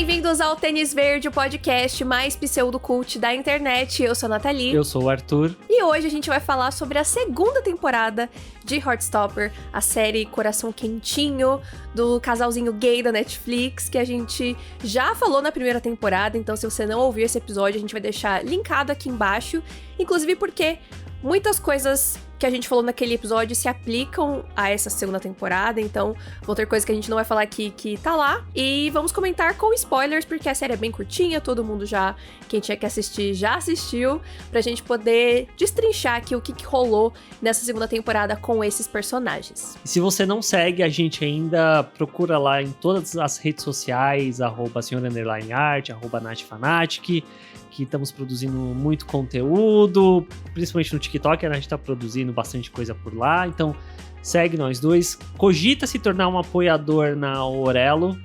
bem-vindos ao Tênis Verde, o podcast mais pseudo-cult da internet. Eu sou a Nathalie. Eu sou o Arthur. E hoje a gente vai falar sobre a segunda temporada de Heartstopper, a série Coração Quentinho do casalzinho gay da Netflix, que a gente já falou na primeira temporada, então se você não ouviu esse episódio, a gente vai deixar linkado aqui embaixo, inclusive porque muitas coisas que a gente falou naquele episódio se aplicam a essa segunda temporada, então vão ter coisas que a gente não vai falar aqui que tá lá. E vamos comentar com spoilers, porque a série é bem curtinha, todo mundo já, quem tinha que assistir, já assistiu, pra gente poder destrinchar aqui o que rolou nessa segunda temporada com esses personagens. E se você não segue a gente ainda, procura lá em todas as redes sociais, @senhor_art, @natfanatic, que estamos produzindo muito conteúdo, principalmente no TikTok, a gente tá produzindo bastante coisa por lá, então segue nós dois, cogita se tornar um apoiador na Orelo,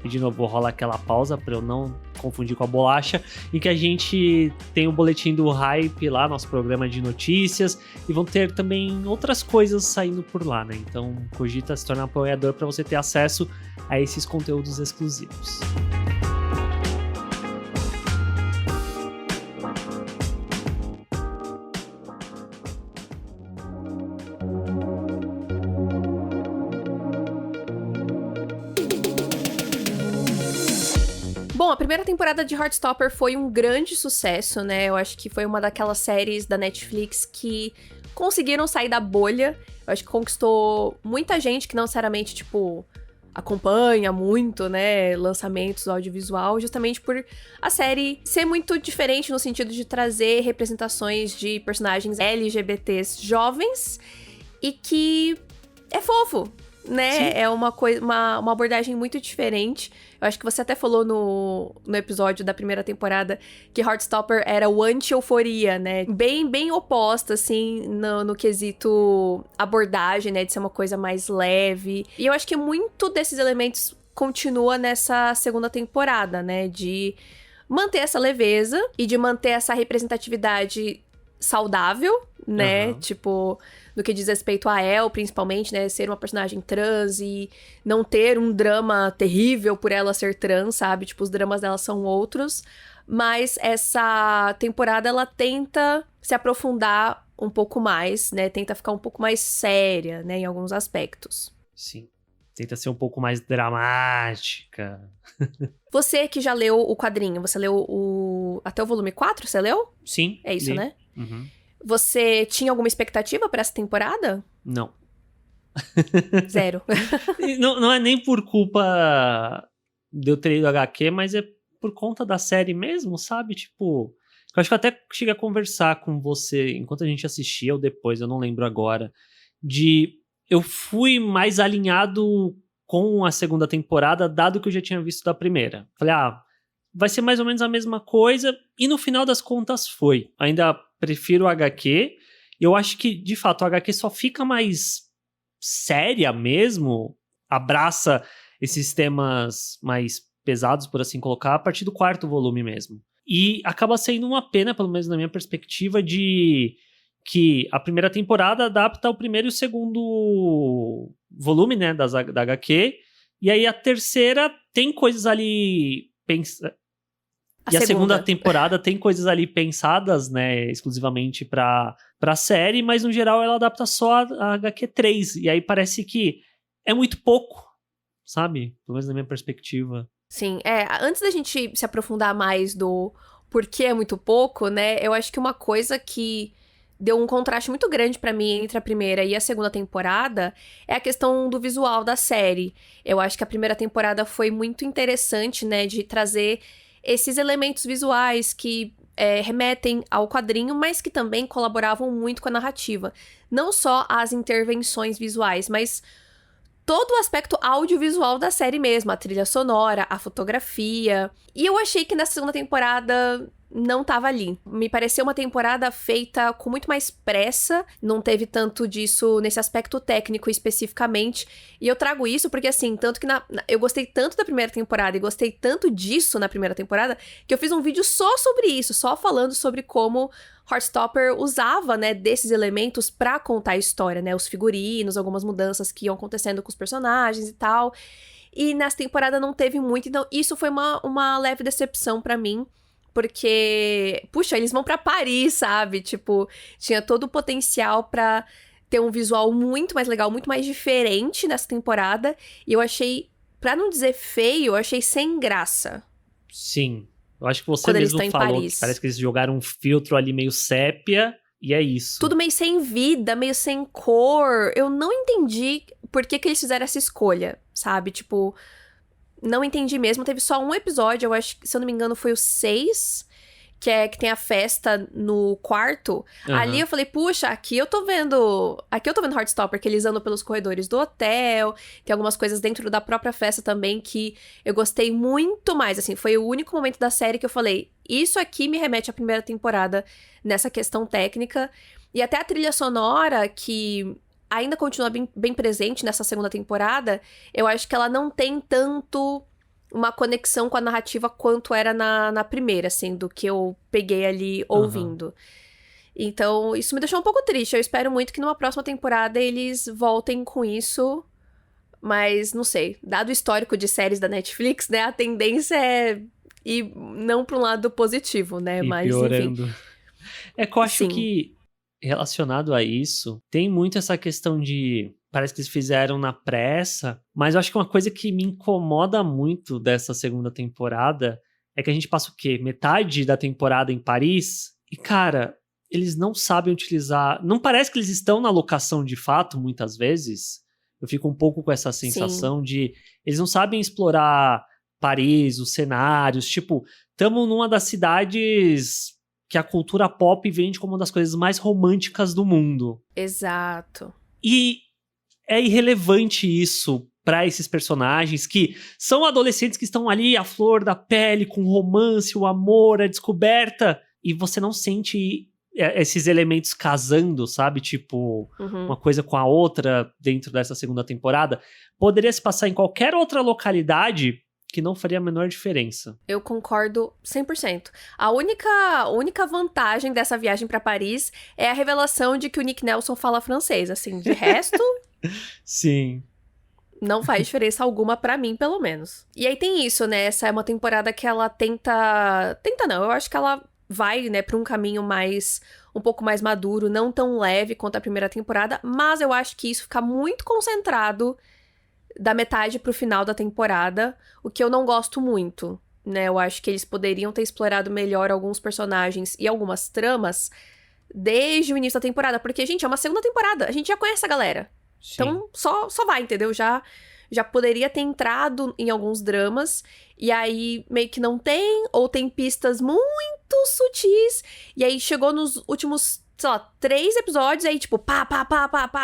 e de novo vou rolar aquela pausa para eu não confundir com a bolacha, e que a gente tem o boletim do Hype lá, nosso programa de notícias, e vão ter também outras coisas saindo por lá, né, então cogita se tornar apoiador para você ter acesso a esses conteúdos exclusivos. Bom, a primeira temporada de Heartstopper foi um grande sucesso, né? Eu acho que foi uma daquelas séries da Netflix que conseguiram sair da bolha. Eu acho que conquistou muita gente que não necessariamente, tipo, acompanha muito, né, lançamentos do audiovisual, justamente por a série ser muito diferente no sentido de trazer representações de personagens LGBTs jovens e que é fofo, né? Sim. É uma coisa, uma abordagem muito diferente. Eu acho que você até falou no episódio da primeira temporada que Heartstopper era o anti-euforia, né? Bem oposta, assim, no quesito abordagem, né? De ser uma coisa mais leve. E eu acho que muito desses elementos continua nessa segunda temporada, né? De manter essa leveza e de manter essa representatividade saudável, né? Uhum. Tipo, no que diz respeito a Elle, principalmente, né? Ser uma personagem trans e não ter um drama terrível por ela ser trans, sabe? Tipo, os dramas dela são outros. Mas essa temporada, ela tenta se aprofundar um pouco mais, né? Tenta ficar um pouco mais séria, né? Em alguns aspectos. Sim. Tenta ser um pouco mais dramática. Você que já leu o quadrinho, você leu até o volume 4, você leu? Sim. É isso, li. Né? Uhum. Você tinha alguma expectativa pra essa temporada? Não. Zero. Não é nem por culpa de eu ter lido HQ, mas é por conta da série mesmo, sabe? Tipo, eu acho que eu até cheguei a conversar com você enquanto a gente assistia ou depois, eu não lembro agora, eu fui mais alinhado com a segunda temporada, dado que eu já tinha visto da primeira. Falei, vai ser mais ou menos a mesma coisa, e no final das contas foi. Ainda prefiro o HQ, e eu acho que, de fato, o HQ só fica mais séria mesmo, abraça esses temas mais pesados, por assim colocar, a partir do 4º volume mesmo. E acaba sendo uma pena, pelo menos na minha perspectiva, de que a primeira temporada adapta o primeiro e o segundo volume, né, da HQ, e aí a terceira tem coisas ali a segunda temporada tem coisas ali pensadas, né, exclusivamente pra série, mas no geral ela adapta só a HQ 3, e aí parece que é muito pouco, sabe? Pelo menos na minha perspectiva. Sim, antes da gente se aprofundar mais do porquê é muito pouco, né, eu acho que uma coisa que deu um contraste muito grande pra mim entre a primeira e a segunda temporada é a questão do visual da série. Eu acho que a primeira temporada foi muito interessante, né, de trazer esses elementos visuais que remetem ao quadrinho, mas que também colaboravam muito com a narrativa. Não só as intervenções visuais, mas todo o aspecto audiovisual da série mesmo, a trilha sonora, a fotografia. E eu achei que nessa segunda temporada não tava ali. Me pareceu uma temporada feita com muito mais pressa, não teve tanto disso nesse aspecto técnico especificamente, e eu trago isso porque, assim, tanto que eu gostei tanto da primeira temporada e gostei tanto disso na primeira temporada, que eu fiz um vídeo só sobre isso, só falando sobre como Heartstopper usava, né, desses elementos pra contar a história, né, os figurinos, algumas mudanças que iam acontecendo com os personagens e tal. E nessa temporada não teve muito, então isso foi uma leve decepção pra mim. Porque, puxa, eles vão pra Paris, sabe? Tipo, tinha todo o potencial pra ter um visual muito mais legal, muito mais diferente nessa temporada. E eu achei, pra não dizer feio, eu achei sem graça. Sim. Eu acho que você Quando eles mesmo estão em falou Paris. que parece que eles jogaram um filtro ali meio sépia, e é isso. Tudo meio sem vida, meio sem cor. Eu não entendi por que eles fizeram essa escolha, sabe? Tipo, não entendi mesmo. Teve só um episódio, eu acho que, se eu não me engano, foi o 6, que tem a festa no quarto. Uhum. Ali eu falei, puxa, aqui eu tô vendo Heartstopper, que eles andam pelos corredores do hotel. Tem algumas coisas dentro da própria festa também que eu gostei muito mais. Assim, foi o único momento da série que eu falei, isso aqui me remete à primeira temporada nessa questão técnica. E até a trilha sonora, que ainda continua bem presente nessa segunda temporada, eu acho que ela não tem tanto uma conexão com a narrativa quanto era na primeira, assim, do que eu peguei ali ouvindo. Então, isso me deixou um pouco triste. Eu espero muito que numa próxima temporada eles voltem com isso. Mas, não sei, dado o histórico de séries da Netflix, né, a tendência é ir não pra um lado positivo, né, E mas piorando. enfim. É que eu acho Sim. que, relacionado a isso, tem muito essa questão de... Parece que eles fizeram na pressa, mas eu acho que uma coisa que me incomoda muito dessa segunda temporada é que a gente passa o quê? Metade da temporada em Paris? E, cara, eles não sabem utilizar... Não parece que eles estão na locação de fato, muitas vezes. Eu fico um pouco com essa sensação de... Eles não sabem explorar Paris, os cenários. Tipo, estamos numa das cidades que a cultura pop vende como uma das coisas mais românticas do mundo. Exato. E é irrelevante isso pra esses personagens que são adolescentes que estão ali à flor da pele, com o romance, o amor, a descoberta, e você não sente esses elementos casando, sabe? Tipo, uma coisa com a outra dentro dessa segunda temporada. Poderia se passar em qualquer outra localidade que não faria a menor diferença. Eu concordo 100%. A única vantagem dessa viagem pra Paris é a revelação de que o Nick Nelson fala francês, assim, de resto... Sim. Não faz diferença alguma pra mim, pelo menos. E aí tem isso, né? Essa é uma temporada que ela tenta... Tenta não, eu acho que ela vai, né, pra um caminho um pouco mais maduro, não tão leve quanto a primeira temporada, mas eu acho que isso fica muito concentrado da metade pro final da temporada, o que eu não gosto muito, né? Eu acho que eles poderiam ter explorado melhor alguns personagens e algumas tramas desde o início da temporada, porque, gente, é uma segunda temporada, a gente já conhece a galera. Sim. Então, só vai, entendeu? Já poderia ter entrado em alguns dramas, e aí meio que não tem, ou tem pistas muito sutis, e aí chegou nos últimos, sei lá, 3 episódios, aí tipo, pá,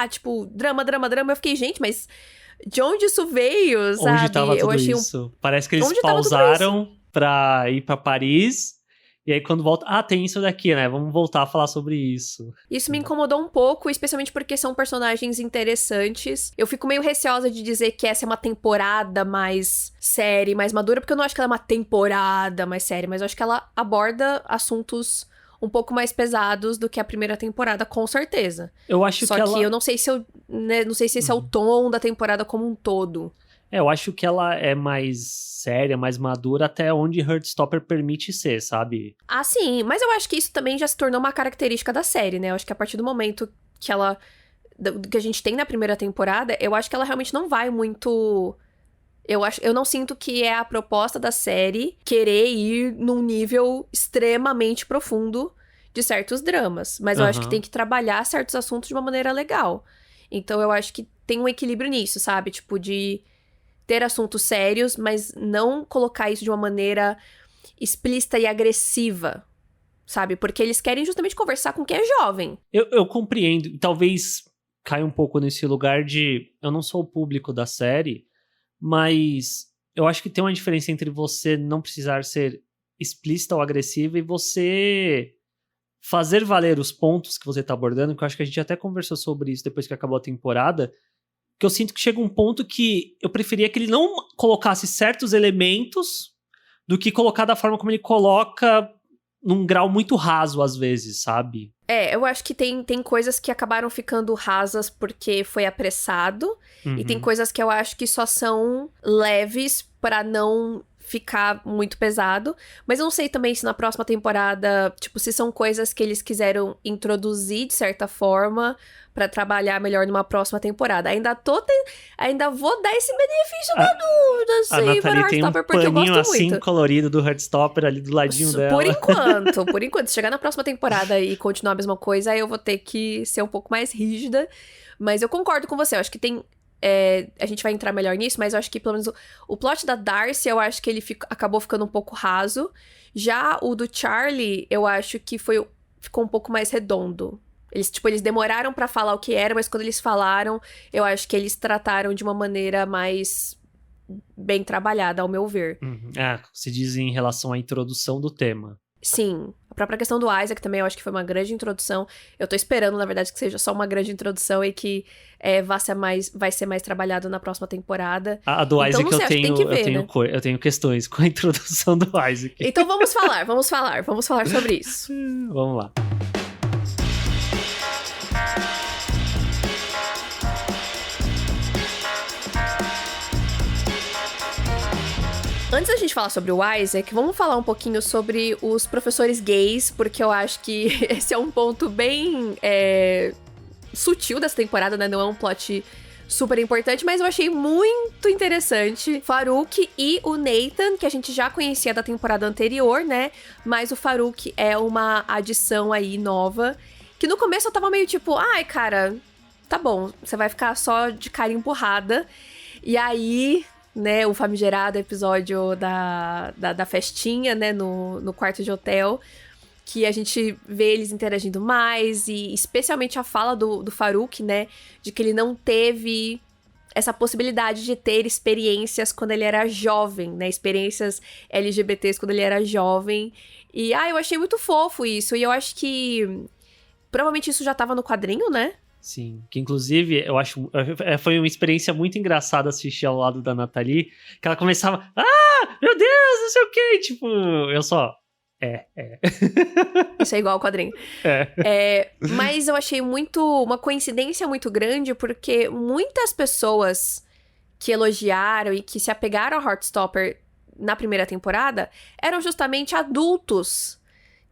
tipo, drama, eu fiquei, gente, mas de onde isso veio, sabe? Onde tava tudo isso? Parece que eles pausaram pra ir pra Paris, e aí quando volta... tem isso daqui, né? Vamos voltar a falar sobre isso. Isso me incomodou um pouco, especialmente porque são personagens interessantes. Eu fico meio receosa de dizer que essa é uma temporada mais séria, mais madura, porque eu não acho que ela é uma temporada mais séria, mas eu acho que ela aborda assuntos um pouco mais pesados do que a primeira temporada, com certeza. Eu acho Só que eu não sei se não sei se esse é o tom da temporada como um todo. Eu acho que ela é mais séria, mais madura, até onde Heartstopper permite ser, sabe? Ah, sim, mas eu acho que isso também já se tornou uma característica da série, né? Eu acho que a partir do momento que que a gente tem na primeira temporada, eu acho que ela realmente não vai muito... Eu não sinto que é a proposta da série querer ir num nível extremamente profundo de certos dramas. Mas eu acho que tem que trabalhar certos assuntos de uma maneira legal. Então eu acho que tem um equilíbrio nisso, sabe? Tipo, de ter assuntos sérios, mas não colocar isso de uma maneira explícita e agressiva, sabe? Porque eles querem justamente conversar com quem é jovem. Eu compreendo. Talvez caia um pouco nesse lugar de... Eu não sou o público da série, mas eu acho que tem uma diferença entre você não precisar ser explícita ou agressiva e você fazer valer os pontos que você tá abordando, que eu acho que a gente até conversou sobre isso depois que acabou a temporada, que eu sinto que chega um ponto que eu preferia que ele não colocasse certos elementos do que colocar da forma como ele coloca num grau muito raso às vezes, sabe? Eu acho que tem coisas que acabaram ficando rasas porque foi apressado. E tem coisas que eu acho que só são leves pra não ficar muito pesado. Mas eu não sei também se na próxima temporada, tipo, se são coisas que eles quiseram introduzir de certa forma pra trabalhar melhor numa próxima temporada. Ainda vou dar esse benefício da dúvida, A assim, para Nathalie tem um Heartstopper, porque eu paninho gosto assim muito. colorido do Heartstopper ali do ladinho dela. Por enquanto, se chegar na próxima temporada e continuar a mesma coisa, aí eu vou ter que ser um pouco mais rígida. Mas eu concordo com você, eu acho que tem... a gente vai entrar melhor nisso, mas eu acho que pelo menos o plot da Darcy, eu acho que ele acabou ficando um pouco raso. Já o do Charlie, eu acho que ficou um pouco mais redondo. Eles demoraram pra falar o que era, mas quando eles falaram, eu acho que eles trataram de uma maneira mais bem trabalhada, ao meu ver. Se diz em relação à introdução do tema. Sim, a própria questão do Isaac também eu acho que foi uma grande introdução. Eu tô esperando, na verdade, que seja só uma grande introdução e que vai ser mais trabalhado na próxima temporada. A do Então, Isaac não sei, acho que tem que ver, né? eu tenho questões com a introdução do Isaac. Então vamos falar sobre isso. Vamos lá. Antes da gente falar sobre o Isaac, vamos falar um pouquinho sobre os professores gays, porque eu acho que esse é um ponto bem sutil dessa temporada, né? Não é um plot super importante, mas eu achei muito interessante. Farouk e o Nathan, que a gente já conhecia da temporada anterior, né? Mas o Farouk é uma adição aí nova, que no começo eu tava meio tipo, ai, cara, tá bom, você vai ficar só de cara empurrada. E aí... né, o famigerado episódio da festinha, né, no quarto de hotel, que a gente vê eles interagindo mais, e especialmente a fala do Farouk, né, de que ele não teve essa possibilidade de ter experiências quando ele era jovem, né, experiências LGBTs quando ele era jovem, e eu achei muito fofo isso, e eu acho que provavelmente isso já tava no quadrinho, né? Sim, que inclusive eu acho foi uma experiência muito engraçada assistir ao lado da Nathalie, que ela começava, meu Deus, não sei o que, tipo, eu só, Isso é igual ao quadrinho. Mas eu achei uma coincidência muito grande, porque muitas pessoas que elogiaram e que se apegaram a Heartstopper na primeira temporada eram justamente adultos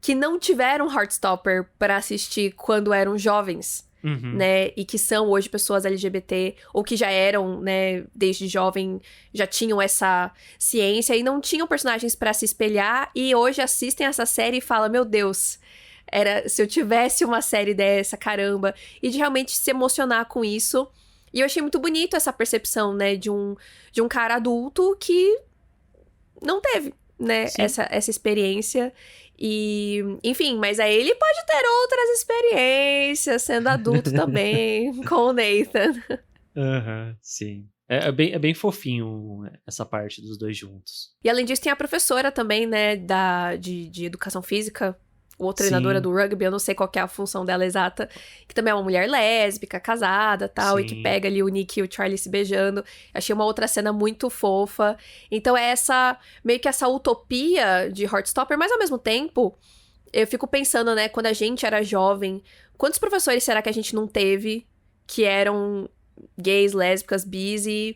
que não tiveram Heartstopper para assistir quando eram jovens. Né, e que são hoje pessoas LGBT, ou que já eram, né, desde jovem, já tinham essa ciência e não tinham personagens pra se espelhar, e hoje assistem essa série e falam, meu Deus, se eu tivesse uma série dessa, caramba, e de realmente se emocionar com isso. E eu achei muito bonito essa percepção, né, de um cara adulto que não teve, né, essa experiência. E, enfim, mas aí ele pode ter outras experiências sendo adulto também, com o Nathan. Sim. É bem fofinho essa parte dos dois juntos. E além disso, tem a professora também, né, de educação física, ou treinadora do rugby, eu não sei qual que é a função dela exata, que também é uma mulher lésbica, casada, tal, e que pega ali o Nick e o Charlie se beijando. Achei uma outra cena muito fofa. Então é meio que essa utopia de Heartstopper, mas ao mesmo tempo, eu fico pensando, né, quando a gente era jovem, quantos professores será que a gente não teve que eram gays, lésbicas, bis e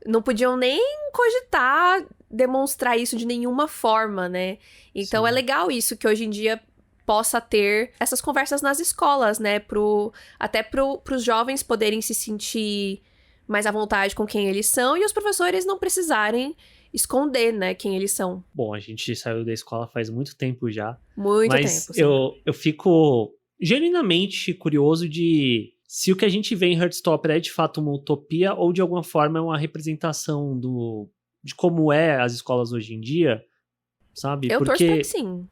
não podiam nem cogitar demonstrar isso de nenhuma forma, né? Então é legal isso, que hoje em dia possa ter essas conversas nas escolas, né? Até pros jovens poderem se sentir mais à vontade com quem eles são e os professores não precisarem esconder, né, quem eles são. Bom, a gente saiu da escola faz muito tempo já. Mas eu fico genuinamente curioso de se o que a gente vê em Heartstopper é de fato uma utopia ou de alguma forma é uma representação de como as escolas hoje em dia, sabe? Eu torço pra que sim.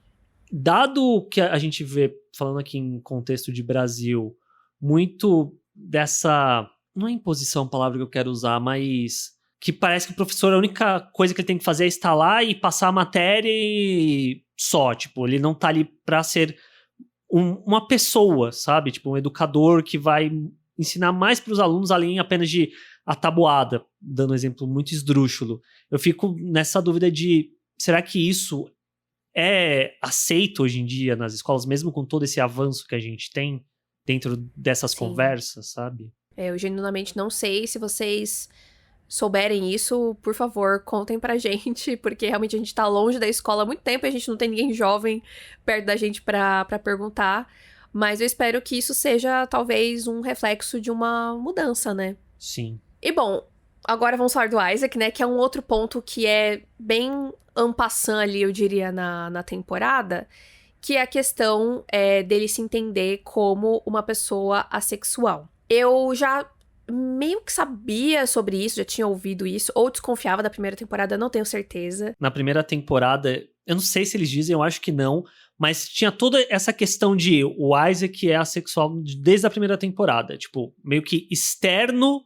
Dado que a gente vê, falando aqui em contexto de Brasil, muito dessa... Não é imposição a palavra que eu quero usar, mas que parece que o professor, a única coisa que ele tem que fazer é estar lá e passar a matéria e só. Tipo, ele não tá ali pra ser uma pessoa, sabe? Tipo, um educador que vai ensinar mais pros alunos, além apenas de atabuada, dando um exemplo muito esdrúxulo. Eu fico nessa dúvida de, será que isso é aceito hoje em dia nas escolas, mesmo com todo esse avanço que a gente tem dentro dessas conversas, sabe? Eu genuinamente não sei. Se vocês souberem isso, por favor, contem pra gente, porque realmente a gente tá longe da escola há muito tempo e a gente não tem ninguém jovem perto da gente pra perguntar. Mas eu espero que isso seja, talvez, um reflexo de uma mudança, né? Sim. E, bom, agora vamos falar do Isaac, né? Que é um outro ponto que é bem en passant ali, eu diria, na temporada, que é a questão dele se entender como uma pessoa assexual. Eu já meio que sabia sobre isso, já tinha ouvido isso, ou desconfiava da primeira temporada, não tenho certeza. Na primeira temporada, eu não sei se eles dizem, eu acho que não, mas tinha toda essa questão de o Isaac é assexual desde a primeira temporada, tipo, meio que externo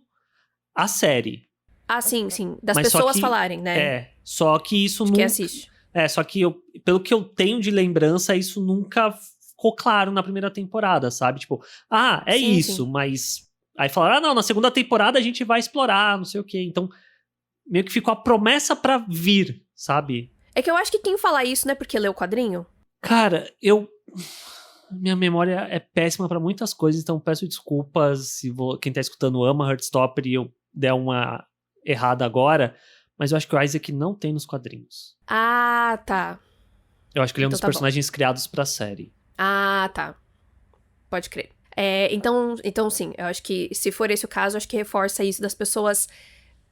à série. Ah, sim, das Mas pessoas falarem, né? Só que isso Quem nunca... assiste. Só que pelo que eu tenho de lembrança, isso nunca ficou claro na primeira temporada, sabe? Tipo, Sim, isso, sim. mas... Aí falaram, não, na segunda temporada a gente vai explorar, não sei o quê. Então, meio que ficou a promessa pra vir, sabe? É que eu acho que quem fala isso, né, porque leu o quadrinho? Cara, minha memória é péssima pra muitas coisas, então peço desculpas se quem tá escutando ama Heartstopper e eu der uma errada agora, mas eu acho que o Isaac não tem nos quadrinhos. Ah, tá. Eu acho que ele é um Então dos tá personagens criados pra série. Ah, tá. Pode crer. Então, sim, eu acho que se for esse o caso, eu acho que reforça isso das pessoas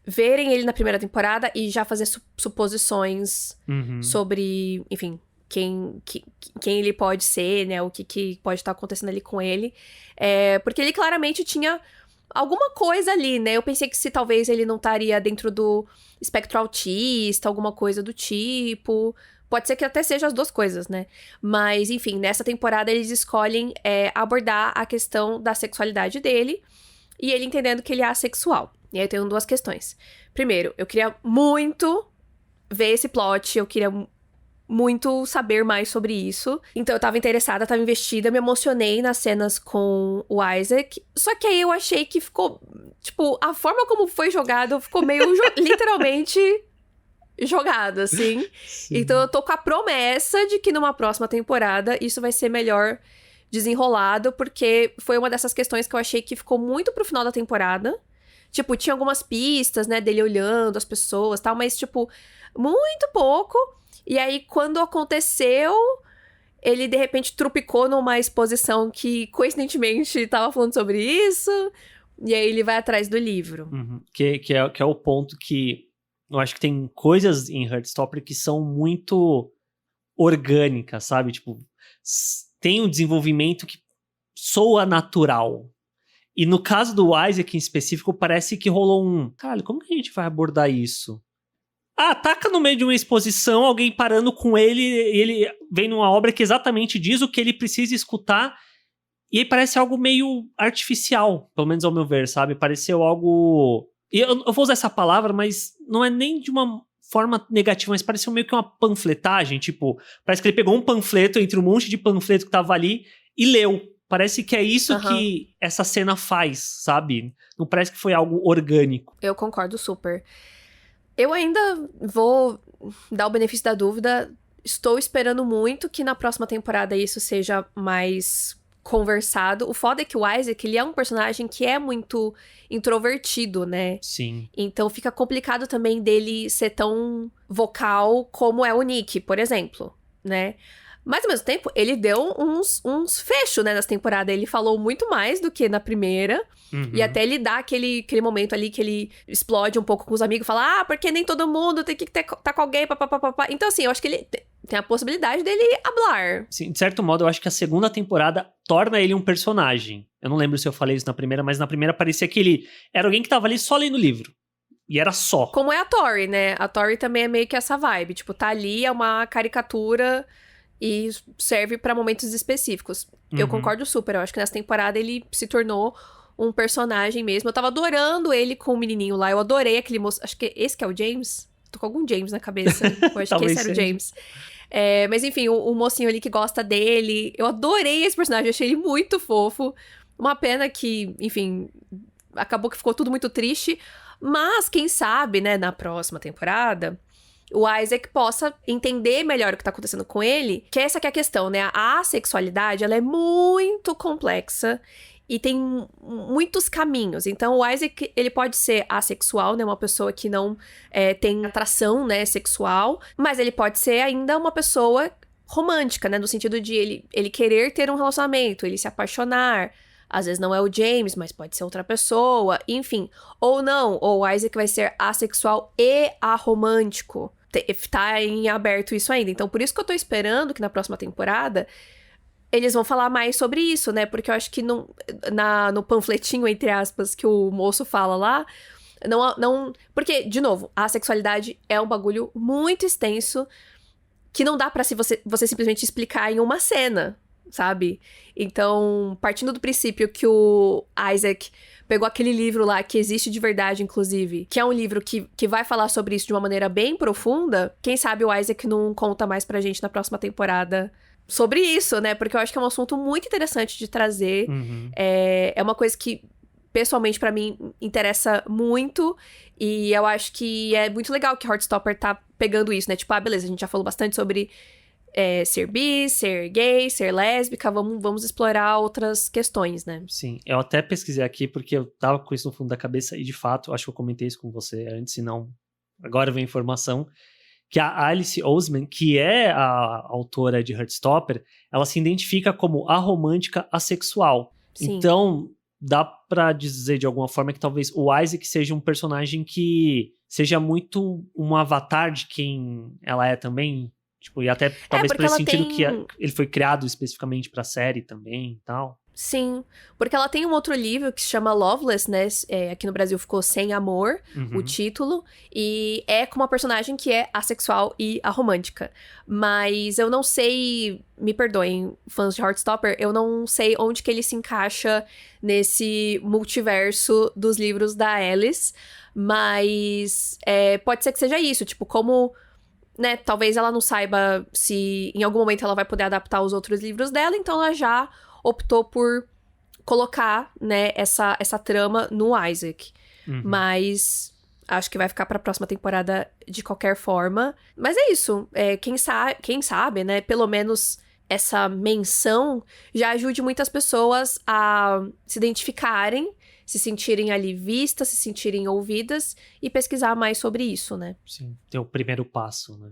verem ele na primeira temporada e já fazer suposições sobre, enfim, quem ele pode ser, né? O que pode estar acontecendo ali com ele. Porque ele claramente tinha alguma coisa ali, né? Eu pensei que se talvez ele não estaria dentro do espectro autista, alguma coisa do tipo. Pode ser que até seja as duas coisas, né? Mas, enfim, nessa temporada eles escolhem abordar a questão da sexualidade dele e ele entendendo que ele é assexual. E aí eu tenho duas questões. Primeiro, eu queria muito ver esse plot, eu queria muito saber mais sobre isso. Então eu tava interessada, tava investida, me emocionei nas cenas com o Isaac. Só que aí eu achei que ficou, tipo, a forma como foi jogado ficou meio literalmente jogado, assim. Sim. Então eu tô com a promessa de que numa próxima temporada isso vai ser melhor desenrolado, porque foi uma dessas questões que eu achei que ficou muito pro final da temporada. Tipo, tinha algumas pistas, né, dele olhando as pessoas e tal, mas, tipo, muito pouco. E aí, quando aconteceu, ele, de repente, trupicou numa exposição que, coincidentemente, tava falando sobre isso. E aí, ele vai atrás do livro. Que é o ponto que eu acho que tem coisas em Heartstopper que são muito orgânicas, sabe? Tipo, tem um desenvolvimento que soa natural. E no caso do Isaac em específico, parece que rolou caralho, como que a gente vai abordar isso? Taca no meio de uma exposição, alguém parando com ele, e ele vem numa obra que exatamente diz o que ele precisa escutar, e aí parece algo meio artificial, pelo menos ao meu ver, sabe? Pareceu algo... Eu vou usar essa palavra, mas não é nem de uma forma negativa, mas pareceu meio que uma panfletagem, tipo, parece que ele pegou um panfleto entre um monte de panfleto que tava ali e leu. Parece que é isso que essa cena faz, sabe? Não parece que foi algo orgânico. Eu concordo super. Eu ainda vou dar o benefício da dúvida. Estou esperando muito que na próxima temporada isso seja mais conversado. O foda é que o Isaac, ele é um personagem que é muito introvertido, né? Sim. Então fica complicado também dele ser tão vocal como é o Nick, por exemplo, né? Mas, ao mesmo tempo, ele deu uns fechos, né, nessa temporada. Ele falou muito mais do que na primeira. E até ele dá aquele momento ali que ele explode um pouco com os amigos. Fala, porque nem todo mundo tem que tá com alguém, papapá. Então, assim, eu acho que ele tem a possibilidade dele hablar. Sim, de certo modo, eu acho que a segunda temporada torna ele um personagem. Eu não lembro se eu falei isso na primeira, mas na primeira parecia que ele era alguém que tava ali só lendo o livro. E era só. Como é a Tori, né? A Tori também é meio que essa vibe. Tipo, tá ali, é uma caricatura... E serve pra momentos específicos. Eu concordo super. Eu acho que nessa temporada ele se tornou um personagem mesmo. Eu tava adorando ele com o menininho lá. Eu adorei aquele moço. Acho que esse que é o James. Tô com algum James na cabeça. Eu acho que esse era o James. Mas enfim, o mocinho ali que gosta dele. Eu adorei esse personagem. Eu achei ele muito fofo. Uma pena que, enfim, acabou que ficou tudo muito triste. Mas, quem sabe, né, na próxima temporada... o Isaac possa entender melhor o que tá acontecendo com ele, que essa que é a questão, né? A assexualidade, ela é muito complexa e tem muitos caminhos. Então, o Isaac, ele pode ser assexual, né? Uma pessoa que não tem atração, né, sexual, mas ele pode ser ainda uma pessoa romântica, né? No sentido de ele querer ter um relacionamento, ele se apaixonar. Às vezes não é o James, mas pode ser outra pessoa, enfim. Ou não, ou o Isaac vai ser assexual e aromântico. Tá em aberto isso ainda. Então, por isso que eu tô esperando que na próxima temporada eles vão falar mais sobre isso, né? Porque eu acho que no panfletinho, entre aspas, que o moço fala lá, não... Porque, de novo, a sexualidade é um bagulho muito extenso que não dá pra você simplesmente explicar em uma cena, sabe? Então, partindo do princípio que o Isaac pegou aquele livro lá, que existe de verdade, inclusive, que é um livro que vai falar sobre isso de uma maneira bem profunda, quem sabe o Isaac não conta mais pra gente na próxima temporada sobre isso, né? Porque eu acho que é um assunto muito interessante de trazer. Uhum. É uma coisa que, pessoalmente, pra mim, interessa muito. E eu acho que é muito legal que Heartstopper tá pegando isso, né? Tipo, beleza, a gente já falou bastante sobre ser bi, ser gay, ser lésbica, vamos explorar outras questões, né? Sim, eu até pesquisei aqui porque eu tava com isso no fundo da cabeça e, de fato, acho que eu comentei isso com você antes, se não, agora vem a informação, que a Alice Oseman, que é a autora de Heartstopper, ela se identifica como aromântica assexual. Sim. Então, dá pra dizer de alguma forma que talvez o Isaac seja um personagem que seja muito um avatar de quem ela é também. Tipo, e até talvez por esse sentido que ele foi criado especificamente pra série também e tal. Sim, porque ela tem um outro livro que se chama Loveless, né? Aqui no Brasil ficou Sem Amor, o título. E é com uma personagem que é assexual e aromântica. Mas eu não sei, me perdoem, fãs de Heartstopper, eu não sei onde que ele se encaixa nesse multiverso dos livros da Alice. Mas pode ser que seja isso, tipo, como... né, talvez ela não saiba se em algum momento ela vai poder adaptar os outros livros dela, então ela já optou por colocar, né, essa trama no Isaac. Mas acho que vai ficar pra próxima temporada de qualquer forma. Mas é isso, quem sabe, né, pelo menos essa menção já ajude muitas pessoas a se identificarem, se sentirem ali vistas, se sentirem ouvidas e pesquisar mais sobre isso, né? Sim, ter o primeiro passo, né?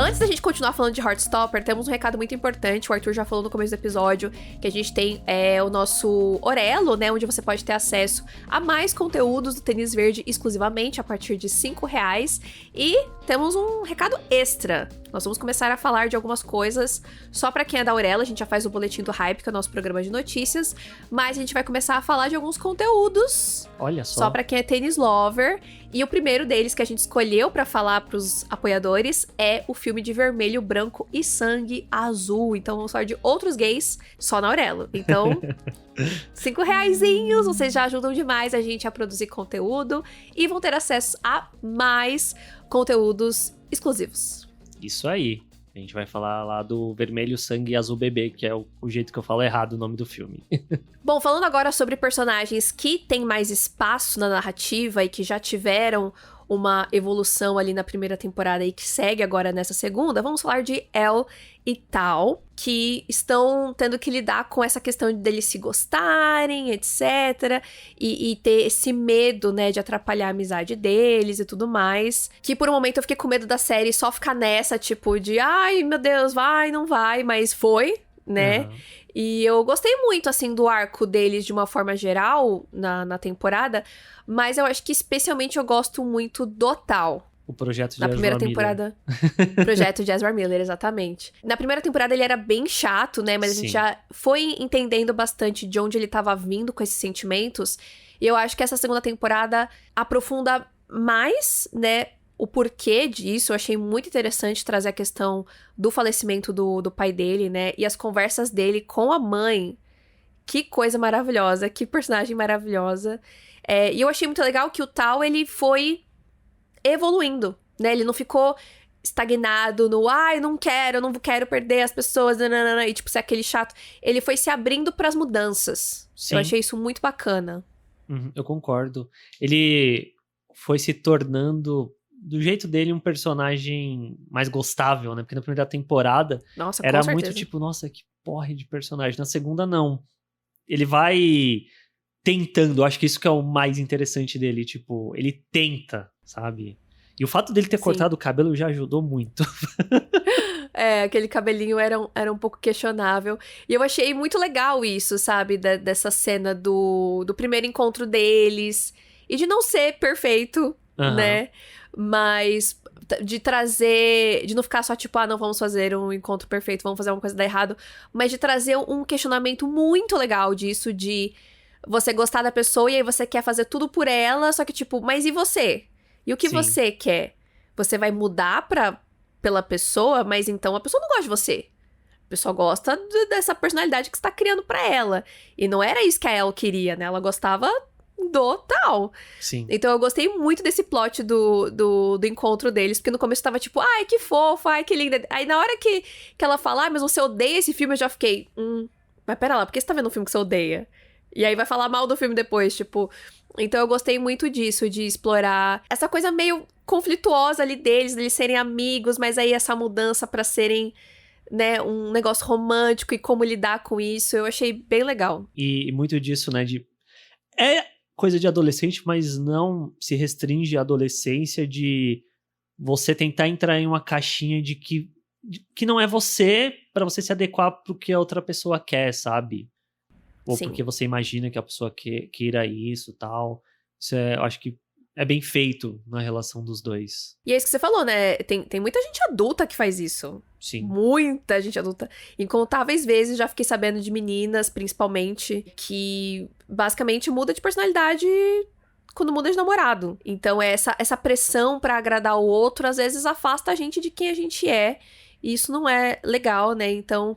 Antes da gente continuar falando de Heartstopper, temos um recado muito importante. O Arthur já falou no começo do episódio que a gente tem o nosso Orelo, né? Onde você pode ter acesso a mais conteúdos do Tênis Verde exclusivamente a partir de R$5. E temos um recado extra. Nós vamos começar a falar de algumas coisas só pra quem é da Aurelo. A gente já faz o Boletim do Hype, que é o nosso programa de notícias. Mas a gente vai começar a falar de alguns conteúdos. Olha só. Só pra quem é tênis lover. E o primeiro deles que a gente escolheu pra falar pros apoiadores é o filme de Vermelho, Branco e Sangue Azul. Então vamos falar de outros gays só na Aurelo. Então, R$5, vocês já ajudam demais a gente a produzir conteúdo. E vão ter acesso a mais conteúdos exclusivos. Isso aí. A gente vai falar lá do Vermelho, Sangue e Azul Bebê, que é o jeito que eu falo errado o nome do filme. Bom, falando agora sobre personagens que têm mais espaço na narrativa e que já tiveram uma evolução ali na primeira temporada e que segue agora nessa segunda, vamos falar de El e Tal, que estão tendo que lidar com essa questão deles se gostarem, etc. E ter esse medo, né, de atrapalhar a amizade deles e tudo mais. Que por um momento eu fiquei com medo da série só ficar nessa, tipo, de ai, meu Deus, vai, não vai, mas foi, né? Uhum. E eu gostei muito, assim, do arco deles de uma forma geral na temporada, mas eu acho que especialmente eu gosto muito do Tal. O projeto de Na primeira Ezra temporada. Projeto de Ezra Miller, exatamente. Na primeira temporada ele era bem chato, né? Mas Sim. a gente já foi entendendo bastante de onde ele tava vindo com esses sentimentos. E eu acho que essa segunda temporada aprofunda mais, né? O porquê disso. Eu achei muito interessante trazer a questão do falecimento do pai dele, né? E as conversas dele com a mãe. Que coisa maravilhosa, que personagem maravilhosa. E eu achei muito legal que o Tal, ele foi evoluindo, né? Ele não ficou estagnado no, eu não quero, eu não quero perder as pessoas, nananana, e tipo, ser aquele chato. Ele foi se abrindo pras mudanças. Sim. Eu achei isso muito bacana. Eu concordo. Ele foi se tornando, do jeito dele, um personagem mais gostável, né? Porque na primeira temporada Nossa, era com certeza. muito tipo, nossa, que porre de personagem. Na segunda, não. Ele vai tentando, acho que isso que é o mais interessante dele, tipo, ele tenta, sabe? E o fato dele ter Sim. cortado o cabelo já ajudou muito. Aquele cabelinho era um pouco questionável. E eu achei muito legal isso, sabe? Dessa cena do primeiro encontro deles. E de não ser perfeito, né? Mas de trazer... De não ficar só tipo, não vamos fazer um encontro perfeito, vamos fazer uma coisa dar errado. Mas de trazer um questionamento muito legal disso, de você gostar da pessoa e aí você quer fazer tudo por ela, só que tipo, mas e você? E o que Sim. você quer? Você vai mudar pela pessoa, mas então a pessoa não gosta de você. A pessoa gosta dessa personalidade que você tá criando pra ela. E não era isso que a Elle queria, né? Ela gostava do tal. Sim. Então eu gostei muito desse plot do encontro deles, porque no começo tava tipo, ai, que fofo, ai, que linda. Aí na hora que ela fala, mas você odeia esse filme, eu já fiquei, mas pera lá, por que você tá vendo um filme que você odeia? E aí vai falar mal do filme depois, tipo... Então eu gostei muito disso, de explorar essa coisa meio conflituosa ali deles serem amigos, mas aí essa mudança pra serem, né, um negócio romântico e como lidar com isso, eu achei bem legal. E muito disso, né, é coisa de adolescente, mas não se restringe à adolescência de você tentar entrar em uma caixinha de que não é você, pra você se adequar pro que a outra pessoa quer, sabe? Ou Sim. porque você imagina que a pessoa queira isso e tal. Isso eu acho que é bem feito na relação dos dois. E é isso que você falou, né? Tem muita gente adulta que faz isso. Sim. Muita gente adulta. Incontáveis vezes já fiquei sabendo de meninas, principalmente, que basicamente muda de personalidade quando muda de namorado. Então essa pressão pra agradar o outro às vezes afasta a gente de quem a gente é. E isso não é legal, né? Então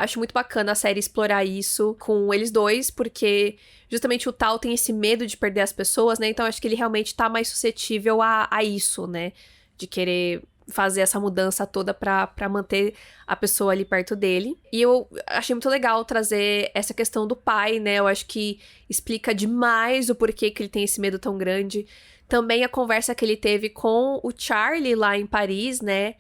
acho muito bacana a série explorar isso com eles dois, porque justamente o Tal tem esse medo de perder as pessoas, né? Então acho que ele realmente tá mais suscetível a isso, né? De querer fazer essa mudança toda pra manter a pessoa ali perto dele. E eu achei muito legal trazer essa questão do pai, né? Eu acho que explica demais o porquê que ele tem esse medo tão grande. Também a conversa que ele teve com o Charlie lá em Paris, né?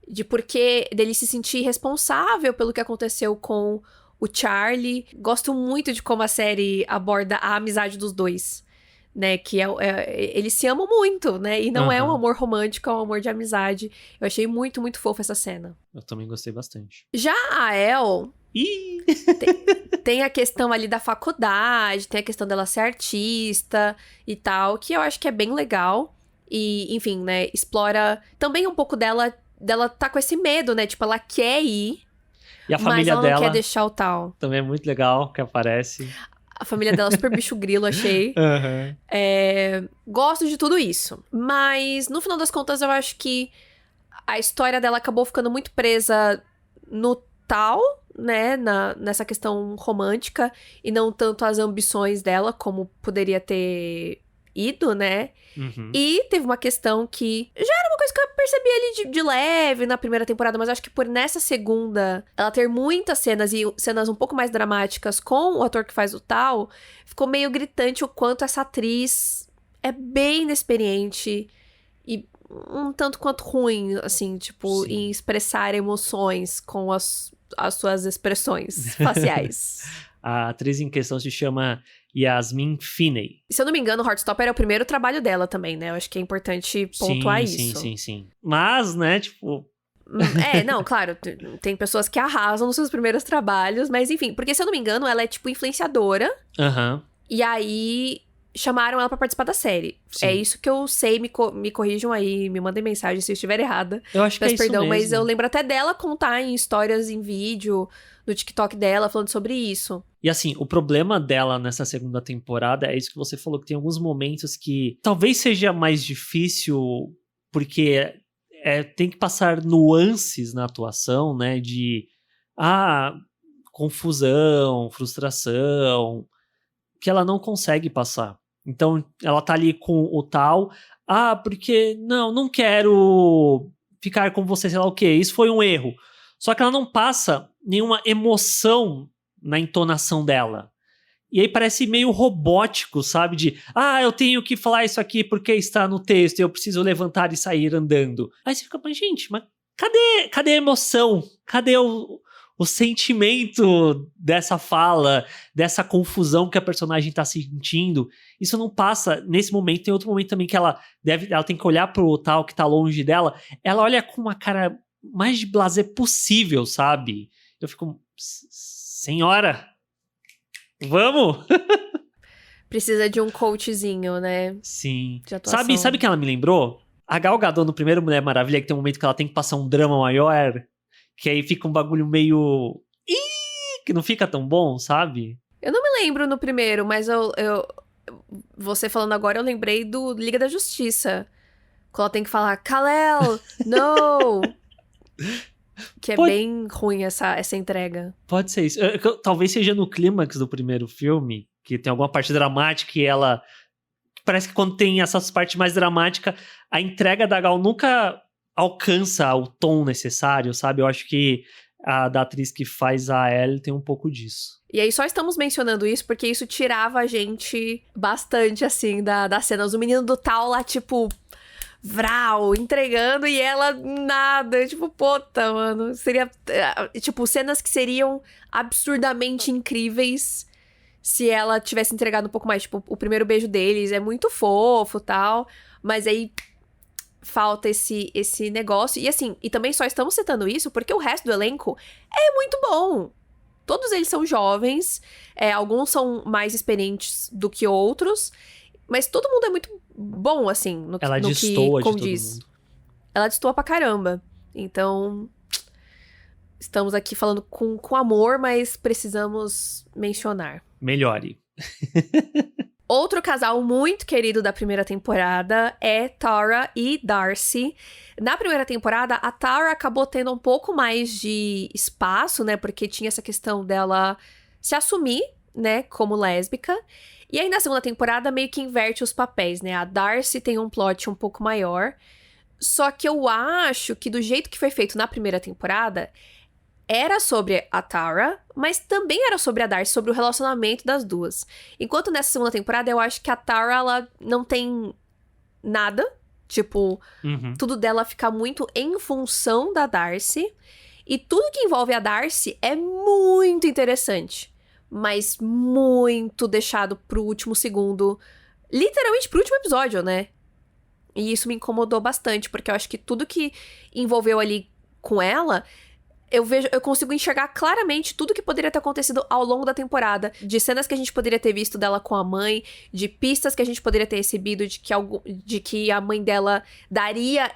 De porquê dele se sentir responsável pelo que aconteceu com o Charlie. Gosto muito de como a série aborda a amizade dos dois, né? Que eles se amam muito, né? E não é um amor romântico, é um amor de amizade. Eu achei muito, muito fofo essa cena. Eu também gostei bastante. Já a Elle... tem a questão ali da faculdade, tem a questão dela ser artista e tal, que eu acho que é bem legal. E, enfim, né? Explora também um pouco dela tá com esse medo, né? Tipo, ela quer ir, E a mas família ela dela não quer deixar o Tal. também é muito legal que aparece. A família dela é super bicho grilo, achei. Gosto de tudo isso. Mas, no final das contas, eu acho que a história dela acabou ficando muito presa no Tal, né? Nessa questão romântica. E não tanto as ambições dela, como poderia ter ido, né? E teve uma questão que já era uma coisa que eu percebi ali de leve na primeira temporada, mas acho que por nessa segunda ela ter muitas cenas e cenas um pouco mais dramáticas com o ator que faz o Tal, ficou meio gritante o quanto essa atriz é bem inexperiente e um tanto quanto ruim, assim, tipo, Sim. em expressar emoções com as suas expressões faciais. A atriz em questão se chama Yasmin Finney. Se eu não me engano, Heartstopper é o primeiro trabalho dela também, né? Eu acho que é importante pontuar isso. Sim. Mas, né, tipo... Não, claro, tem pessoas que arrasam nos seus primeiros trabalhos, mas enfim, porque se eu não me engano, ela é tipo influenciadora. E aí chamaram ela pra participar da série. Sim. É isso que eu sei, me corrijam aí, me mandem mensagem se eu estiver errada. Eu acho que é isso perdão, mesmo. mas eu lembro até dela contar em histórias em vídeo, no TikTok dela, falando sobre isso. E assim, o problema dela nessa segunda temporada é isso que você falou, que tem alguns momentos que talvez seja mais difícil, porque tem que passar nuances na atuação, né, de confusão, frustração, que ela não consegue passar. Então, ela tá ali com o Tal, porque não quero ficar com você, sei lá o quê. Isso foi um erro. Só que ela não passa nenhuma emoção na entonação dela. E aí parece meio robótico, sabe? Eu tenho que falar isso aqui porque está no texto e eu preciso levantar e sair andando. Aí você fica, mas gente, cadê a emoção? Cadê o sentimento dessa fala, dessa confusão que a personagem tá sentindo? Isso não passa nesse momento. Tem outro momento também que ela tem que olhar pro tal que tá longe dela. Ela olha com uma cara mais de blasé possível, sabe? Eu fico, senhora, vamos? Precisa de um coachzinho, né? Sim. De atuação. Sabe que ela me lembrou? A Gal Gadot no primeiro Mulher Maravilha, que tem um momento que ela tem que passar um drama maior, que aí fica um bagulho meio... que não fica tão bom, sabe? Eu não me lembro no primeiro, mas você falando agora, eu lembrei do Liga da Justiça. Quando ela tem que falar, Kal-El, no! Que é bem ruim essa entrega. Pode ser isso. Talvez seja no clímax do primeiro filme, que tem alguma parte dramática e ela... Parece que quando tem essas partes mais dramáticas, a entrega da Gal nunca alcança o tom necessário, sabe? Eu acho que a da atriz que faz a Ellie tem um pouco disso. E aí só estamos mencionando isso porque isso tirava a gente bastante, assim, das cenas. O menino do tal lá, tipo... Vral, entregando e ela nada, tipo, puta, mano, seria, tipo, cenas que seriam absurdamente incríveis se ela tivesse entregado um pouco mais, tipo, o primeiro beijo deles é muito fofo, tal, mas aí falta esse negócio, e assim, e também só estamos citando isso porque o resto do elenco é muito bom. Todos eles são jovens, alguns são mais experientes do que outros, mas todo mundo é muito bom, assim, no ela no destoa que como de todo diz. mundo. Ela destoa pra caramba. Então, estamos aqui falando com amor, mas precisamos mencionar. Melhore. Outro casal muito querido da primeira temporada é Tara e Darcy. Na primeira temporada, a Tara acabou tendo um pouco mais de espaço, né? Porque tinha essa questão dela se assumir, né? Como lésbica. E aí, na segunda temporada, meio que inverte os papéis, né? A Darcy tem um plot um pouco maior. Só que eu acho que do jeito que foi feito na primeira temporada, era sobre a Tara, mas também era sobre a Darcy, sobre o relacionamento das duas. Enquanto nessa segunda temporada, eu acho que a Tara, ela não tem nada. Tipo, tudo dela fica muito em função da Darcy. E tudo que envolve a Darcy é muito interessante. Mas muito deixado pro último segundo. Literalmente pro último episódio, né? E isso me incomodou bastante, porque eu acho que tudo que envolveu ali com ela, eu consigo enxergar claramente tudo que poderia ter acontecido ao longo da temporada. De cenas que a gente poderia ter visto dela com a mãe, de pistas que a gente poderia ter recebido de que a mãe dela daria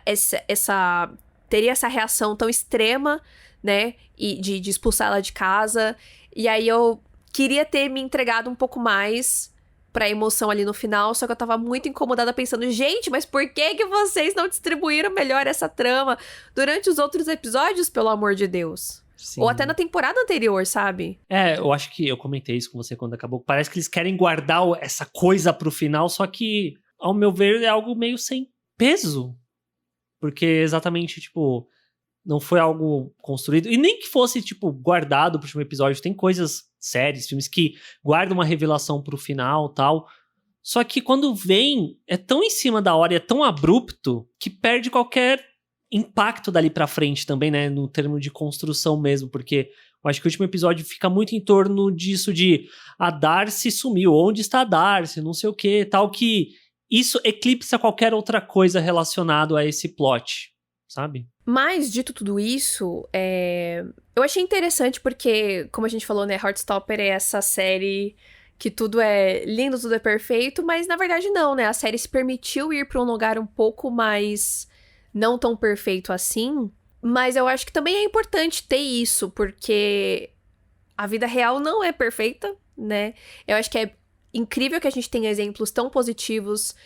teria essa reação tão extrema, né? E de expulsar ela de casa. E aí eu queria ter me entregado um pouco mais pra emoção ali no final, só que eu tava muito incomodada pensando, gente, mas por que vocês não distribuíram melhor essa trama durante os outros episódios, pelo amor de Deus? Sim. Ou até na temporada anterior, sabe? Eu acho que eu comentei isso com você quando acabou. Parece que eles querem guardar essa coisa pro final, só que, ao meu ver, é algo meio sem peso. Porque exatamente, tipo... Não foi algo construído. E nem que fosse, tipo, guardado pro último episódio. Tem coisas, séries, filmes que guardam uma revelação pro final e tal. Só que quando vem, é tão em cima da hora e é tão abrupto que perde qualquer impacto dali pra frente também, né? No termo de construção mesmo. Porque eu acho que o último episódio fica muito em torno disso de a Darcy sumiu. Onde está a Darcy? Não sei o que, tal, que isso eclipsa qualquer outra coisa relacionada a esse plot, sabe? Mas, dito tudo isso, eu achei interessante porque, como a gente falou, né, Heartstopper é essa série que tudo é lindo, tudo é perfeito, mas na verdade não, né? A série se permitiu ir pra um lugar um pouco mais não tão perfeito assim, mas eu acho que também é importante ter isso, porque a vida real não é perfeita, né? Eu acho que é incrível que a gente tenha exemplos tão positivos,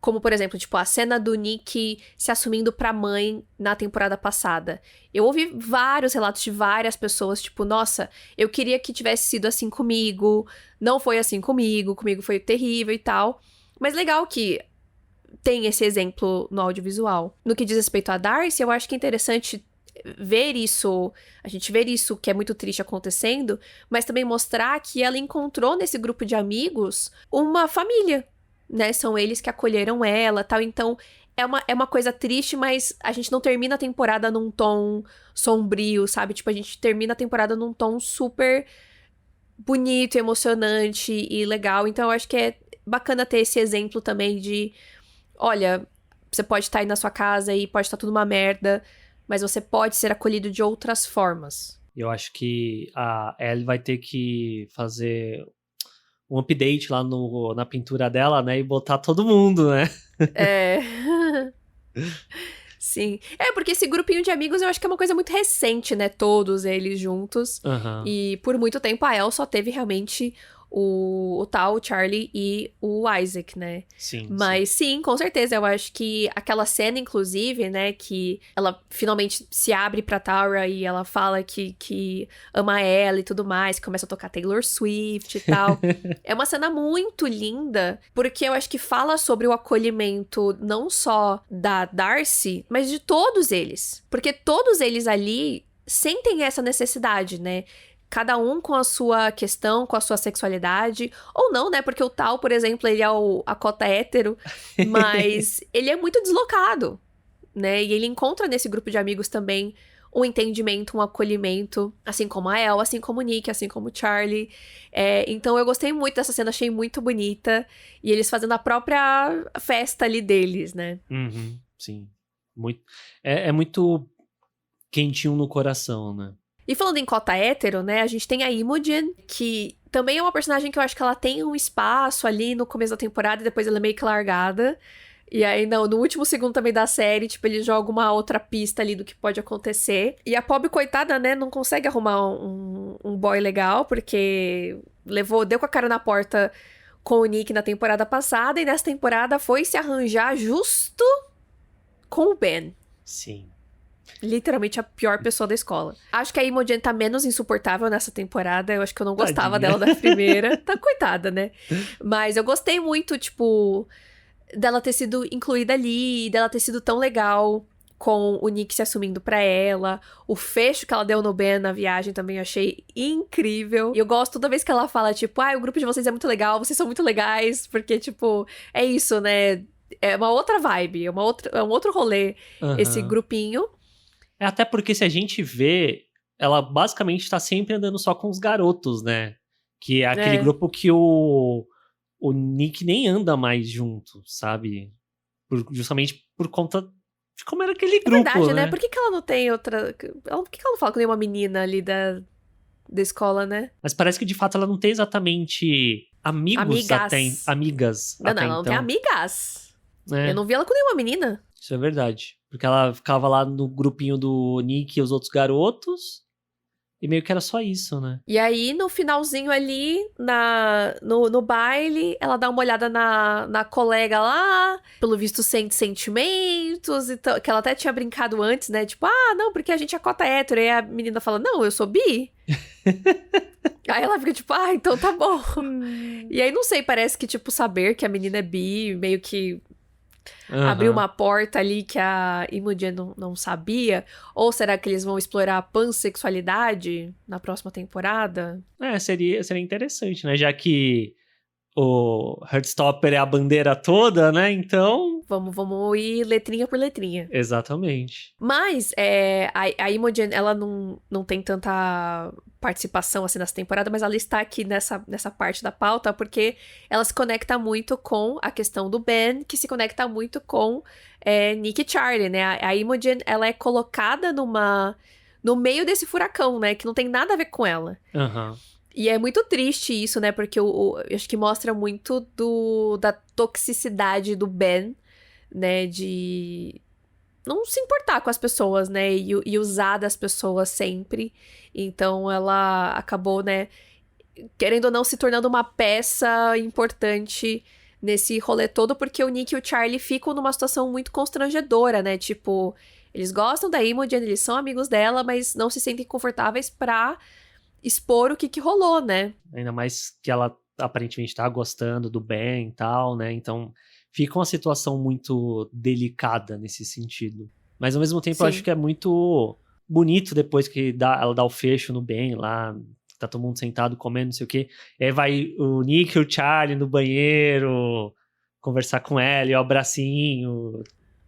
como, por exemplo, tipo, a cena do Nick se assumindo pra mãe na temporada passada. Eu ouvi vários relatos de várias pessoas, tipo, nossa, eu queria que tivesse sido assim comigo, não foi assim comigo foi terrível e tal. Mas legal que tem esse exemplo no audiovisual. No que diz respeito a Darcy, eu acho que é interessante ver isso, a gente ver isso que é muito triste acontecendo, mas também mostrar que ela encontrou nesse grupo de amigos uma família, né? São eles que acolheram ela, tal. Então, é uma coisa triste, mas a gente não termina a temporada num tom sombrio, sabe? Tipo, a gente termina a temporada num tom super bonito, emocionante e legal. Então, eu acho que é bacana ter esse exemplo também de, olha, você pode estar aí na sua casa e pode estar tudo uma merda, mas você pode ser acolhido de outras formas. Eu acho que a Ellie vai ter que fazer um update lá na pintura dela, né? E botar todo mundo, né? É. Sim. É, porque esse grupinho de amigos eu acho que é uma coisa muito recente, né? Todos eles juntos. Aham. E por muito tempo a Elle só teve realmente o tal, o Charlie e o Isaac, né? Sim, Mas sim, com certeza, eu acho que aquela cena, inclusive, né, que ela finalmente se abre pra Tara e ela fala que ama ela e tudo mais, começa a tocar Taylor Swift e tal. É uma cena muito linda, porque eu acho que fala sobre o acolhimento não só da Darcy, mas de todos eles. Porque todos eles ali sentem essa necessidade, né? Cada um com a sua questão, com a sua sexualidade. Ou não, né? Porque o Tal, por exemplo, ele é a cota hétero. Mas ele é muito deslocado, né? E ele encontra nesse grupo de amigos também um entendimento, um acolhimento. Assim como a Elle, assim como o Nick, assim como o Charlie. Então eu gostei muito dessa cena, achei muito bonita. E eles fazendo a própria festa ali deles, né? Uhum, sim. Muito, é muito quentinho no coração, né? E falando em cota hétero, né, a gente tem a Imogen, que também é uma personagem que eu acho que ela tem um espaço ali no começo da temporada e depois ela é meio que largada. E aí, no último segundo também da série, tipo, ele joga uma outra pista ali do que pode acontecer. E a pobre coitada, né, não consegue arrumar um boy legal, porque deu com a cara na porta com o Nick na temporada passada, e nessa temporada foi se arranjar justo com o Ben. Sim. Literalmente a pior pessoa da escola. Acho que a Imogen tá menos insuportável nessa temporada. Eu acho que eu não gostava Tadinha. dela da primeira. Tá coitada, né? Mas eu gostei muito, tipo, dela ter sido incluída ali, dela ter sido tão legal com o Nick se assumindo pra ela. O fecho que ela deu no Ben na viagem também eu achei incrível. E eu gosto toda vez que ela fala, tipo, o grupo de vocês é muito legal, vocês são muito legais. Porque, tipo, é isso, né? É uma outra vibe, é um outro rolê, esse Aham. grupinho. Até porque se a gente vê, ela basicamente tá sempre andando só com os garotos, né? Que é aquele grupo que o Nick nem anda mais junto, sabe? Justamente por conta de como era aquele grupo, Verdade, né? né? Por que ela não tem outra... Por que ela não fala com nenhuma menina ali da escola, né? Mas parece que de fato ela não tem exatamente amigos Amigas. amigas Não, até ela não tem então. amigas. Eu É, não vi ela com nenhuma menina. isso é verdade. Porque ela ficava lá no grupinho do Nick e os outros garotos. E meio que era só isso, né? E aí, no finalzinho ali, no baile, ela dá uma olhada na colega lá, pelo visto sente sentimentos, que ela até tinha brincado antes, né? Tipo, não, porque a gente é cota hétero. E a menina fala, não, eu sou bi. Aí ela fica tipo, então tá bom. E aí, não sei, parece que, tipo, saber que a menina é bi, meio que abriu uma porta ali que a Imogen não sabia? Ou será que eles vão explorar a pansexualidade na próxima temporada? Seria interessante, né? Já que o Heartstopper é a bandeira toda, né? Então... Vamos ir letrinha por letrinha. Exatamente. Mas a Imogen, ela não tem tanta participação assim nessa temporada, mas ela está aqui nessa parte da pauta porque ela se conecta muito com a questão do Ben, que se conecta muito com Nick e Charlie, né? A Imogen, ela é colocada no meio desse furacão, né? Que não tem nada a ver com ela. Aham. E é muito triste isso, né? Porque eu acho que mostra muito da toxicidade do Ben, né? De não se importar com as pessoas, né? E usar das pessoas sempre. Então ela acabou, né? Querendo ou não, se tornando uma peça importante nesse rolê todo, porque o Nick e o Charlie ficam numa situação muito constrangedora, né? Tipo, eles gostam da Imogen, eles são amigos dela, mas não se sentem confortáveis pra expor o que rolou, né? Ainda mais que ela aparentemente tá gostando do Ben e tal, né? Então fica uma situação muito delicada nesse sentido. Mas ao mesmo tempo Sim. eu acho que é muito bonito depois que ela dá o fecho no Ben lá, tá todo mundo sentado comendo, não sei o quê. E aí vai o Nick e o Charlie no banheiro conversar com ela e o abracinho.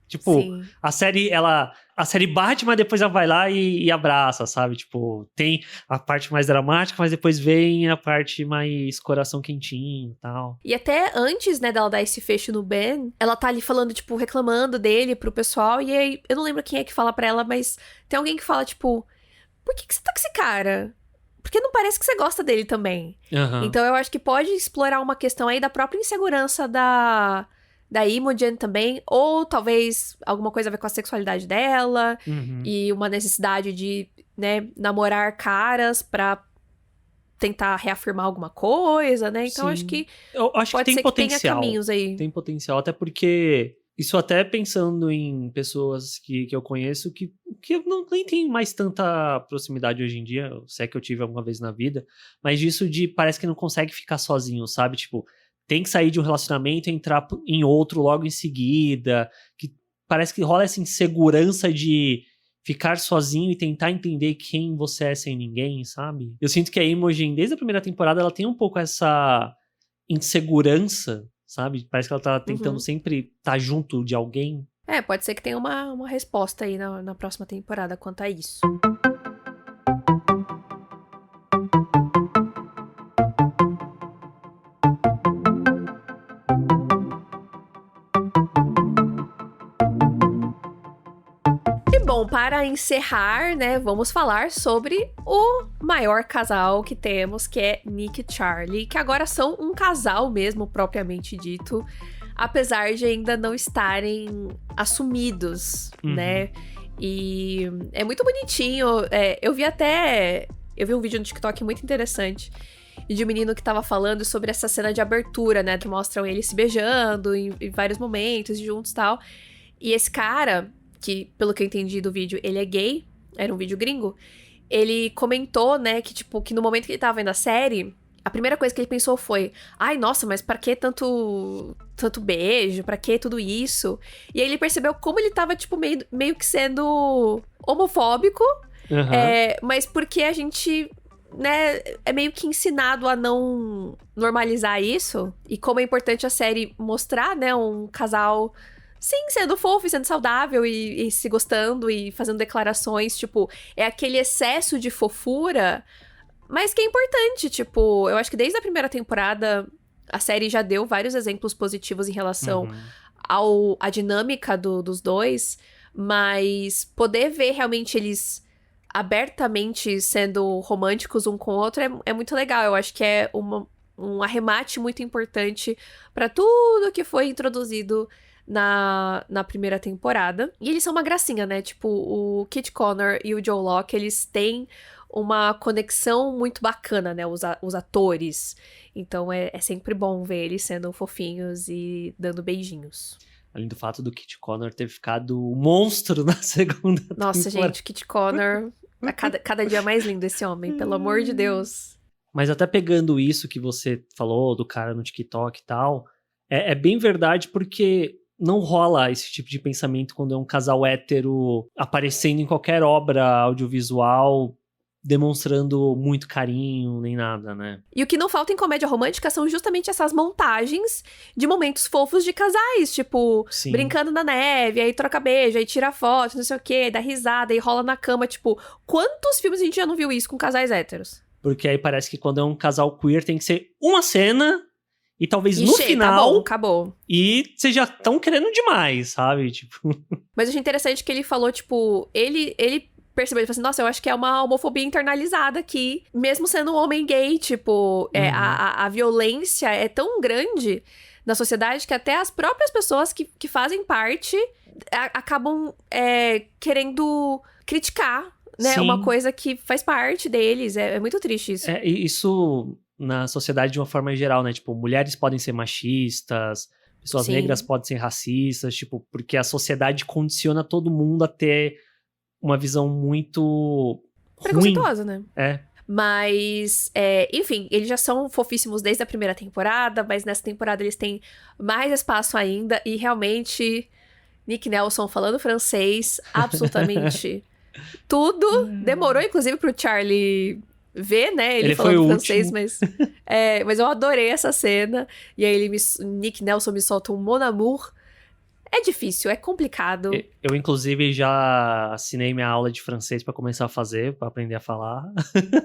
Tipo, Sim. a série bate, mas depois ela vai lá e abraça, sabe? Tipo, tem a parte mais dramática, mas depois vem a parte mais coração quentinho e tal. E até antes, né, dela dar esse fecho no Ben, ela tá ali falando, tipo, reclamando dele pro pessoal, e aí, eu não lembro quem é que fala pra ela, mas tem alguém que fala, tipo, por que você tá com esse cara? Porque não parece que você gosta dele também. Uhum. Então eu acho que pode explorar uma questão aí da própria insegurança da Imogen também, ou talvez alguma coisa a ver com a sexualidade dela, Uhum. e uma necessidade de, né, namorar caras pra tentar reafirmar alguma coisa, né? Então Sim. acho que Eu acho pode que tem ser potencial. que tenha caminhos aí. Tem potencial, até porque isso até pensando em pessoas que eu conheço que eu não nem tenho mais tanta proximidade hoje em dia, se é que eu tive alguma vez na vida, mas disso de parece que não consegue ficar sozinho, sabe? Tipo, tem que sair de um relacionamento e entrar em outro logo em seguida, que parece que rola essa insegurança de ficar sozinho e tentar entender quem você é sem ninguém, sabe? Eu sinto que a Imogen, desde a primeira temporada, ela tem um pouco essa insegurança, sabe? Parece que ela tá tentando sempre estar junto de alguém. Pode ser que tenha uma resposta aí na próxima temporada quanto a isso. E bom, para encerrar, né, vamos falar sobre o maior casal que temos, que é Nick e Charlie, que agora são um casal mesmo, propriamente dito, apesar de ainda não estarem assumidos, né? E é muito bonitinho. Eu vi um vídeo no TikTok muito interessante de um menino que tava falando sobre essa cena de abertura, né? Que mostram eles se beijando em vários momentos, juntos e tal. E esse cara, que pelo que eu entendi do vídeo, ele é gay, era um vídeo gringo, ele comentou, né, que tipo, que no momento que ele tava vendo a série, a primeira coisa que ele pensou foi: ai, nossa, mas pra que tanto beijo? Pra que tudo isso? E aí ele percebeu como ele tava, tipo, meio que sendo homofóbico, mas porque a gente, né, é meio que ensinado a não normalizar isso. E como é importante a série mostrar, né, um casal, sim, sendo fofo e sendo saudável e se gostando e fazendo declarações, tipo, é aquele excesso de fofura, mas que é importante, tipo, eu acho que desde a primeira temporada a série já deu vários exemplos positivos em relação à dinâmica dos dois, mas poder ver realmente eles abertamente sendo românticos um com o outro é muito legal. Eu acho que é um arremate muito importante pra tudo que foi introduzido na primeira temporada. E eles são uma gracinha, né? Tipo, o Kit Connor e o Joe Locke, eles têm uma conexão muito bacana, né? Os atores. Então é sempre bom ver eles sendo fofinhos e dando beijinhos. Além do fato do Kit Connor ter ficado um monstro na segunda Nossa, temporada. gente, Kit Connor, cada dia mais lindo esse homem, pelo amor de Deus. Mas até pegando isso que você falou do cara no TikTok e tal, é bem verdade porque não rola esse tipo de pensamento quando é um casal hétero aparecendo em qualquer obra audiovisual, demonstrando muito carinho, nem nada, né? E o que não falta em comédia romântica são justamente essas montagens de momentos fofos de casais, tipo, Sim. brincando na neve, aí troca beijo, aí tira foto, não sei o quê, dá risada, aí rola na cama, tipo, quantos filmes a gente já não viu isso com casais héteros? Porque aí parece que quando é um casal queer tem que ser uma cena e talvez no Ixi, final... Tá bom, acabou. E vocês já estão querendo demais, sabe? Tipo... Mas eu achei interessante que ele falou, tipo, ele percebeu, ele falou assim, nossa, eu acho que é uma homofobia internalizada aqui, mesmo sendo um homem gay, tipo, a violência é tão grande na sociedade que até as próprias pessoas que fazem parte acabam querendo criticar, né? Sim. Uma coisa que faz parte deles, é muito triste isso. Isso na sociedade de uma forma geral, né? Tipo, mulheres podem ser machistas, pessoas Sim. negras podem ser racistas, tipo, porque a sociedade condiciona todo mundo a ter uma visão muito Preconceituosa, né? Mas, enfim, eles já são fofíssimos desde a primeira temporada, mas nessa temporada eles têm mais espaço ainda. E realmente, Nick Nelson falando francês, absolutamente tudo. Demorou, inclusive, pro Charlie ver, né? Ele falando francês, mas eu adorei essa cena. E aí Nick Nelson me solta um Mon Amour. É difícil, é complicado. Eu, inclusive, já assinei minha aula de francês pra começar a fazer, pra aprender a falar.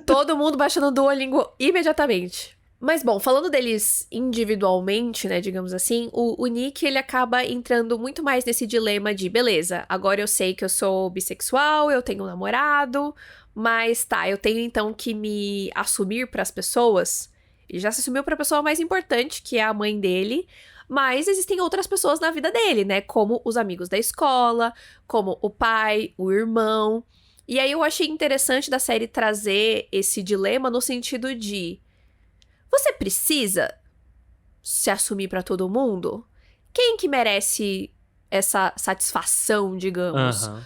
Todo mundo baixando o Duolingo imediatamente. Mas, bom, falando deles individualmente, né, digamos assim, o Nick, ele acaba entrando muito mais nesse dilema de, beleza, agora eu sei que eu sou bissexual, eu tenho um namorado, mas tá, eu tenho então que me assumir pras pessoas. Ele já se assumiu pra pessoa mais importante, que é a mãe dele. Mas existem outras pessoas na vida dele, né? Como os amigos da escola, como o pai, o irmão. E aí eu achei interessante da série trazer esse dilema no sentido de... Você precisa se assumir pra todo mundo? Quem que merece essa satisfação, digamos? Aham.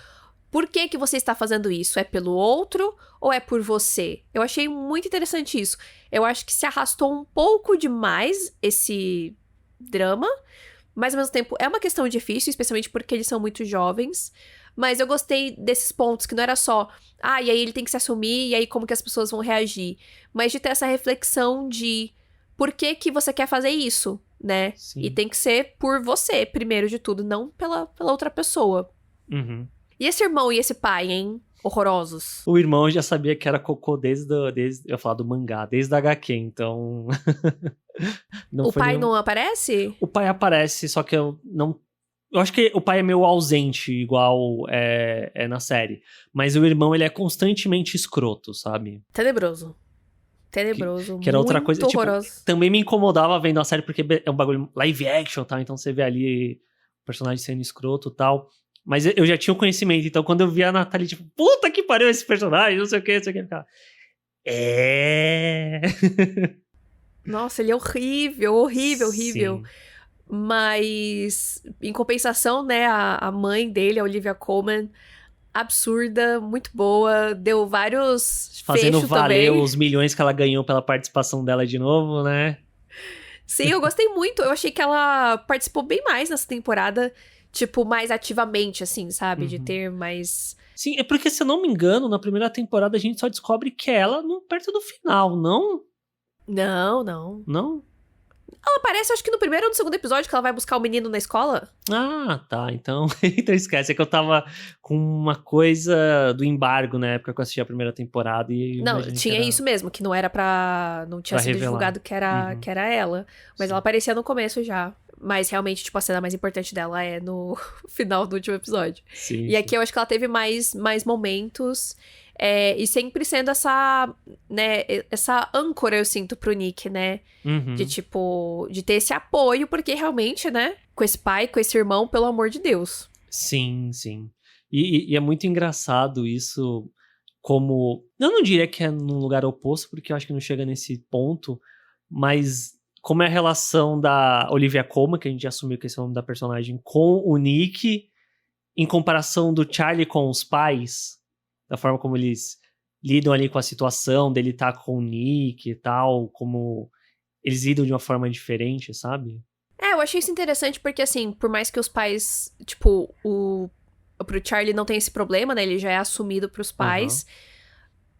Por que você está fazendo isso? É pelo outro ou é por você? Eu achei muito interessante isso. Eu acho que se arrastou um pouco demais esse drama, mas ao mesmo tempo é uma questão difícil, especialmente porque eles são muito jovens, mas eu gostei desses pontos que não era só, e aí ele tem que se assumir, e aí como que as pessoas vão reagir, mas de ter essa reflexão de por que você quer fazer isso, né? Sim. E tem que ser por você, primeiro de tudo, não pela outra pessoa. Uhum. E esse irmão e esse pai, hein? Horrorosos. O irmão já sabia que era cocô desde eu falar do mangá, desde a HQ, então... O pai não aparece? O pai aparece, só que eu não... Eu acho que o pai é meio ausente, igual é na série. Mas o irmão, ele é constantemente escroto, sabe? Tenebroso, Que era outra coisa, horroroso. tipo, também me incomodava vendo a série, porque é um bagulho live action, tá? Então você vê ali o personagem sendo escroto e tal. Mas eu já tinha o conhecimento, então quando eu via a Nathalie, tipo, puta que pariu esse personagem, não sei o que, eu ficava... Nossa, ele é horrível, horrível. Sim. Mas, em compensação, né, a mãe dele, a Olivia Colman, absurda, muito boa, deu vários Fazendo fechos valer também. os milhões que ela ganhou pela participação dela de novo, né? Sim, eu gostei muito, eu achei que ela participou bem mais nessa temporada, tipo, mais ativamente, assim, sabe? De ter mais... Sim, é porque, se eu não me engano, na primeira temporada a gente só descobre que é ela perto do final, não? Não. Não? Ela aparece, acho que no primeiro ou no segundo episódio, que ela vai buscar o menino na escola. Ah, tá. Então, então esquece. É que eu tava com uma coisa do embargo na época que eu assisti a primeira temporada. E Não, tinha isso mesmo, que não era pra... Não tinha Pra sido revelar. divulgado que era ela. Mas Sim. ela aparecia no começo já. Mas realmente, tipo, a cena mais importante dela é no final do último episódio. Sim, E aqui eu acho que ela teve mais momentos. E sempre sendo essa, né, essa âncora, eu sinto, pro Nick, né? Uhum. De, tipo, de ter esse apoio, porque realmente, né? Com esse pai, com esse irmão, pelo amor de Deus. Sim. E é muito engraçado isso, como... Eu não diria que é num lugar oposto, porque eu acho que não chega nesse ponto, mas como é a relação da Olivia Colman, que a gente já assumiu que esse é o nome da personagem, com o Nick, em comparação do Charlie com os pais, da forma como eles lidam ali com a situação dele estar com o Nick e tal, como eles lidam de uma forma diferente, sabe? Eu achei isso interessante porque, assim, por mais que os pais, tipo, pro Charlie não tem esse problema, né? Ele já é assumido pros pais.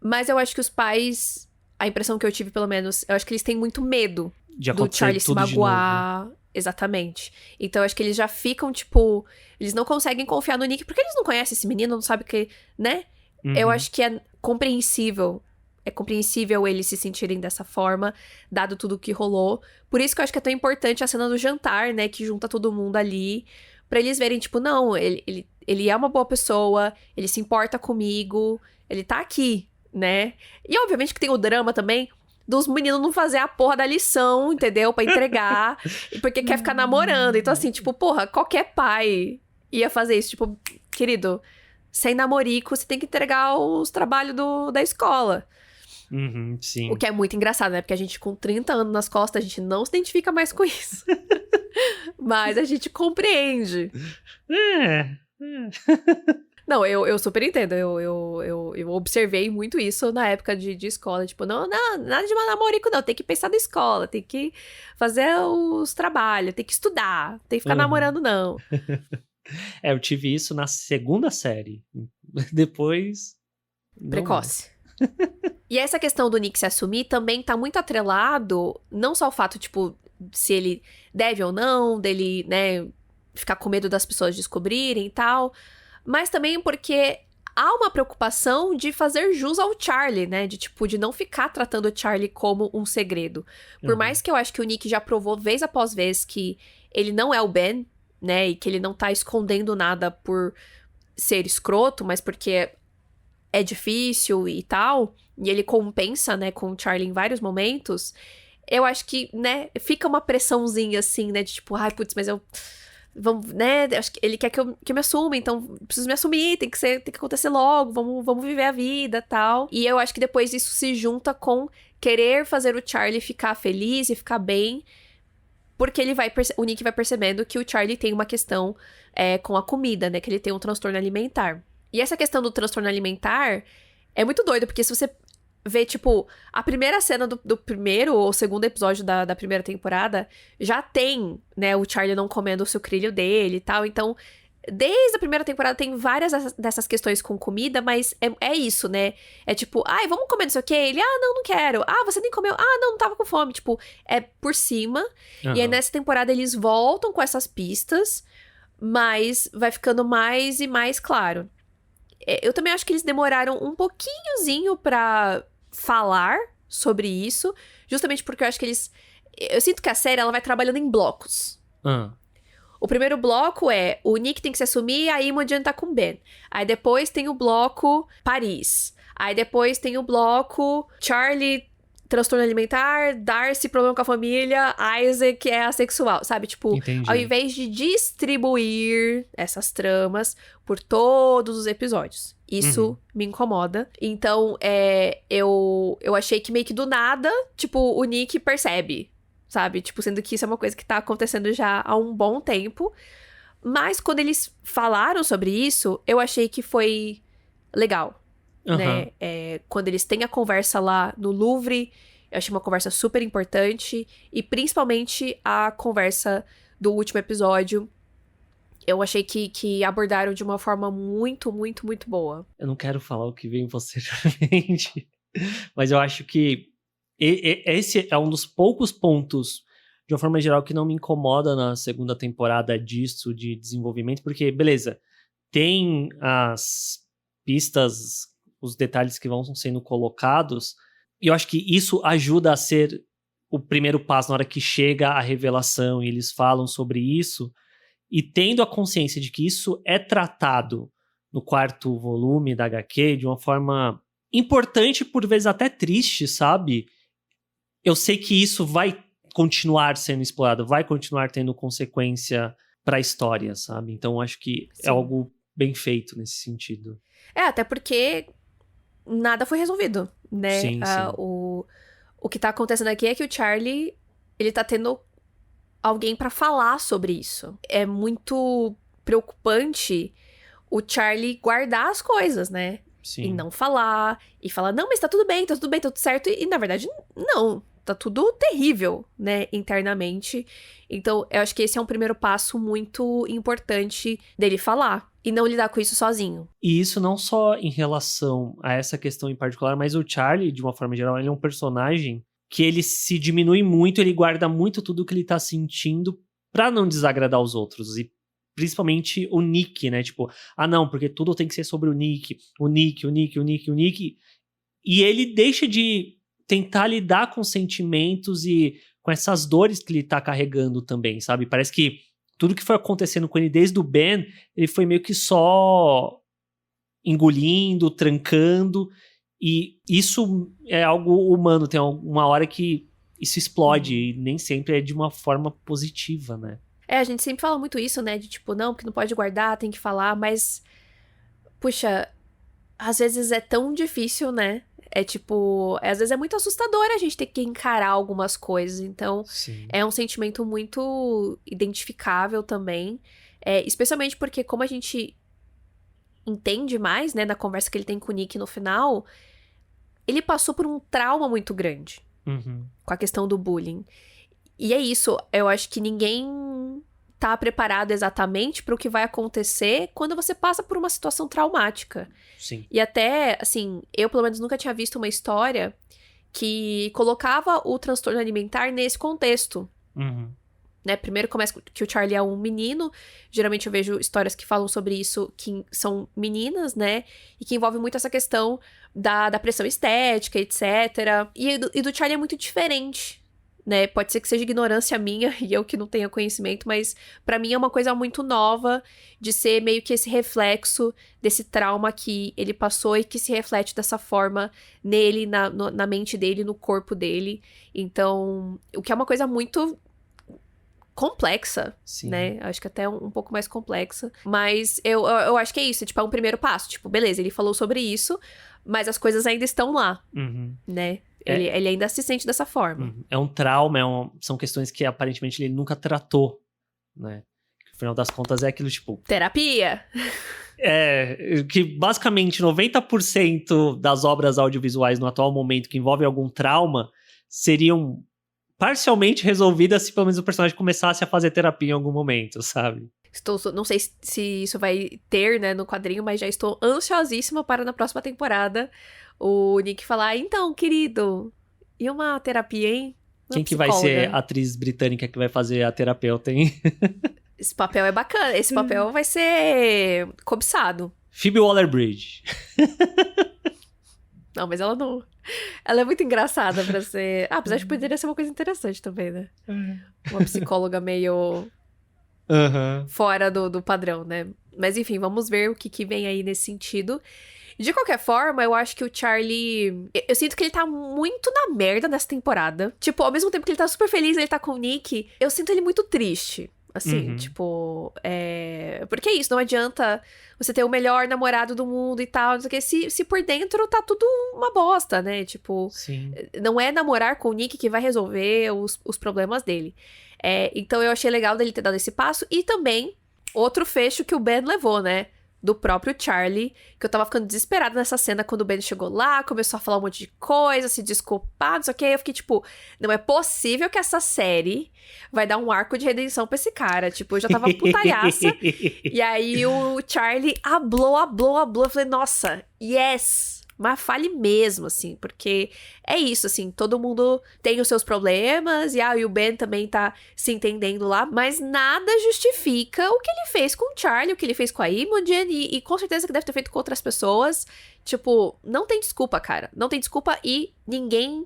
Mas eu acho que os pais, a impressão que eu tive, pelo menos, eu acho que eles têm muito medo De do acontecer Charlie se tudo de novo. magoar. Exatamente. Então, eu acho que eles já ficam, tipo... Eles não conseguem confiar no Nick, porque eles não conhecem esse menino, não sabem o que... Né? Eu acho que é compreensível. É compreensível eles se sentirem dessa forma, dado tudo o que rolou. Por isso que eu acho que é tão importante a cena do jantar, né? Que junta todo mundo ali. Pra eles verem, tipo, não, ele é uma boa pessoa, ele se importa comigo, ele tá aqui, né? E obviamente que tem o drama também dos meninos não fazer a porra da lição, entendeu? Pra entregar, porque quer ficar namorando. Então, assim, tipo, porra, qualquer pai ia fazer isso. Tipo, querido, sem namorico, você tem que entregar os trabalhos da escola. Sim. O que é muito engraçado, né? Porque a gente com 30 anos nas costas, a gente não se identifica mais com isso. Mas a gente compreende. Não, eu super entendo. Eu observei muito isso na época de escola. Tipo, não, nada de namorico, não. Tem que pensar na escola, tem que fazer os trabalhos, tem que estudar, tem que ficar Uhum. namorando, não. Eu tive isso na segunda série. Depois, não mais. Precoce. E essa questão do Nick se assumir também tá muito atrelado, não só ao fato, tipo, se ele deve ou não, dele, né, ficar com medo das pessoas descobrirem e tal, mas também porque há uma preocupação de fazer jus ao Charlie, né, de tipo, de não ficar tratando o Charlie como um segredo. Por Uhum. mais que eu acho que o Nick já provou vez após vez que ele não é o Ben, né, e que ele não tá escondendo nada por ser escroto, mas porque é difícil e tal, e ele compensa, né, com o Charlie em vários momentos, eu acho que, né, fica uma pressãozinha assim, né, de tipo, ai, putz, mas eu. Vamos, né, acho que ele quer que eu me assuma, então preciso me assumir, tem que acontecer logo, vamos viver a vida tal. E eu acho que depois isso se junta com querer fazer o Charlie ficar feliz e ficar bem, porque o Nick vai percebendo que o Charlie tem uma questão com a comida, né, que ele tem um transtorno alimentar. E essa questão do transtorno alimentar é muito doido, porque se você vê, tipo, a primeira cena do primeiro ou segundo episódio da primeira temporada, já tem, né, o Charlie não comendo o sucrilho dele e tal. Então, desde a primeira temporada tem várias dessas questões com comida, mas é isso, né? É tipo, ai, vamos comer não sei o quê? Ele, não quero. Ah, você nem comeu? Ah, não tava com fome. Tipo, é por cima. E aí Aham. nessa temporada eles voltam com essas pistas, mas vai ficando mais e mais claro. Eu também acho que eles demoraram um pouquinhozinho pra falar sobre isso, justamente porque eu acho que eu sinto que a série ela vai trabalhando em blocos. Ah. O primeiro bloco é o Nick tem que se assumir, aí Imogen tá com o Ben. Aí depois tem o bloco Paris. Aí depois tem o bloco Charlie, transtorno alimentar, Darcy, problema com a família, Isaac é assexual, sabe? Tipo, ao Entendi. invés de distribuir essas tramas por todos os episódios. Isso Uhum. me incomoda. Então, eu achei que meio que do nada, tipo, o Nick percebe, sabe? Tipo, sendo que isso é uma coisa que tá acontecendo já há um bom tempo. Mas quando eles falaram sobre isso, eu achei que foi legal, Aham. né? Quando eles têm a conversa lá no Louvre, eu achei uma conversa super importante. E principalmente a conversa do último episódio, eu achei que abordaram de uma forma muito, muito, muito boa. Eu não quero falar o que vem posteriormente, mas eu acho que esse é um dos poucos pontos, de uma forma geral, que não me incomoda na segunda temporada disso, de desenvolvimento, porque, beleza, tem as pistas, os detalhes que vão sendo colocados, e eu acho que isso ajuda a ser o primeiro passo na hora que chega a revelação e eles falam sobre isso, e tendo a consciência de que isso é tratado no quarto volume da HQ de uma forma importante, por vezes até triste, sabe? Eu sei que isso vai continuar sendo explorado, vai continuar tendo consequência para a história, sabe? Então acho que é Sim. algo bem feito nesse sentido. Até porque nada foi resolvido, né? Sim, sim. O que tá acontecendo aqui é que o Charlie, ele tá tendo alguém pra falar sobre isso. É muito preocupante o Charlie guardar as coisas, né? E Sim. não falar, e falar, não, mas tá tudo bem, tá tudo bem, tá tudo certo. E na verdade, não. Tá tudo terrível, né, internamente. Então, eu acho que esse é um primeiro passo muito importante dele falar. E não lidar com isso sozinho. E isso não só em relação a essa questão em particular, mas o Charlie, de uma forma geral, ele é um personagem que ele se diminui muito, ele guarda muito tudo que ele tá sentindo pra não desagradar os outros. E principalmente o Nick, né? Tipo, não, porque tudo tem que ser sobre o Nick. O Nick, o Nick, o Nick, o Nick. E ele deixa de tentar lidar com sentimentos e com essas dores que ele tá carregando também, sabe? Parece que tudo que foi acontecendo com ele desde o Ben, ele foi meio que só engolindo, trancando, e isso é algo humano, tem uma hora que isso explode, Uhum. e nem sempre é de uma forma positiva, né? A gente sempre fala muito isso, né? De tipo, não, porque não pode guardar, tem que falar, mas. Puxa, às vezes é tão difícil, né? É tipo, às vezes é muito assustador a gente ter que encarar algumas coisas. Então, Sim. é um sentimento muito identificável também. Especialmente porque, como a gente entende mais, né, na conversa que ele tem com o Nick no final, ele passou por um trauma muito grande com a questão do bullying. E é isso, eu acho que ninguém tá preparado exatamente para o que vai acontecer quando você passa por uma situação traumática. Sim. E até, assim, eu pelo menos nunca tinha visto uma história que colocava o transtorno alimentar nesse contexto. Né? Primeiro começa que o Charlie é um menino. Geralmente eu vejo histórias que falam sobre isso, que são meninas, né? E que envolvem muito essa questão da pressão estética, etc. E do Charlie é muito diferente, né? Pode ser que seja ignorância minha e eu que não tenha conhecimento, mas pra mim é uma coisa muito nova de ser meio que esse reflexo desse trauma que ele passou e que se reflete dessa forma nele, na mente dele, no corpo dele. Então, o que é uma coisa muito complexa, Sim. né? Acho que até um pouco mais complexa. Mas eu acho que é isso, tipo, é um primeiro passo. Tipo, beleza, ele falou sobre isso, mas as coisas ainda estão lá, né? Ele ainda se sente dessa forma. É um trauma, são questões que aparentemente ele nunca tratou, né? No final das contas é aquilo, tipo... Terapia! Que basicamente 90% das obras audiovisuais no atual momento que envolvem algum trauma seriam parcialmente resolvidas se pelo menos o personagem começasse a fazer terapia em algum momento, sabe? Não sei se isso vai ter, né, no quadrinho, mas já estou ansiosíssima para na próxima temporada o Nick falar, então, querido, e uma terapia, hein? Quem que vai ser a atriz britânica que vai fazer a terapeuta, hein? Esse papel é bacana, esse papel vai ser cobiçado. Phoebe Waller-Bridge. Não, mas ela não... Ela é muito engraçada pra ser... apesar de que poderia ser uma coisa interessante também, né? Uma psicóloga meio... fora do padrão, né? Mas enfim, vamos ver o que vem aí nesse sentido. De qualquer forma, eu acho que o Charlie... Eu sinto que ele tá muito na merda nessa temporada. Tipo, ao mesmo tempo que ele tá super feliz, ele tá com o Nick, eu sinto ele muito triste. Assim, tipo... Porque é isso, não adianta você ter o melhor namorado do mundo e tal, não sei o que, se por dentro tá tudo uma bosta, né? Tipo, sim. Não é namorar com o Nick que vai resolver os problemas dele. Então eu achei legal dele ter dado esse passo. E também, outro fecho que o Ben levou, né? Do próprio Charlie, que eu tava ficando desesperada nessa cena quando o Ben chegou lá, começou a falar um monte de coisa, se desculpar, não sei o que, eu fiquei tipo, não é possível que essa série vai dar um arco de redenção pra esse cara, tipo, eu já tava putalhaça, e aí o Charlie hablou, eu falei, nossa, yes! Mas fale mesmo, assim, porque é isso, assim, todo mundo tem os seus problemas, e o Ben também tá se entendendo lá, mas nada justifica o que ele fez com o Charlie, o que ele fez com a Imogen, e com certeza que deve ter feito com outras pessoas. Tipo, não tem desculpa, cara. Não tem desculpa e ninguém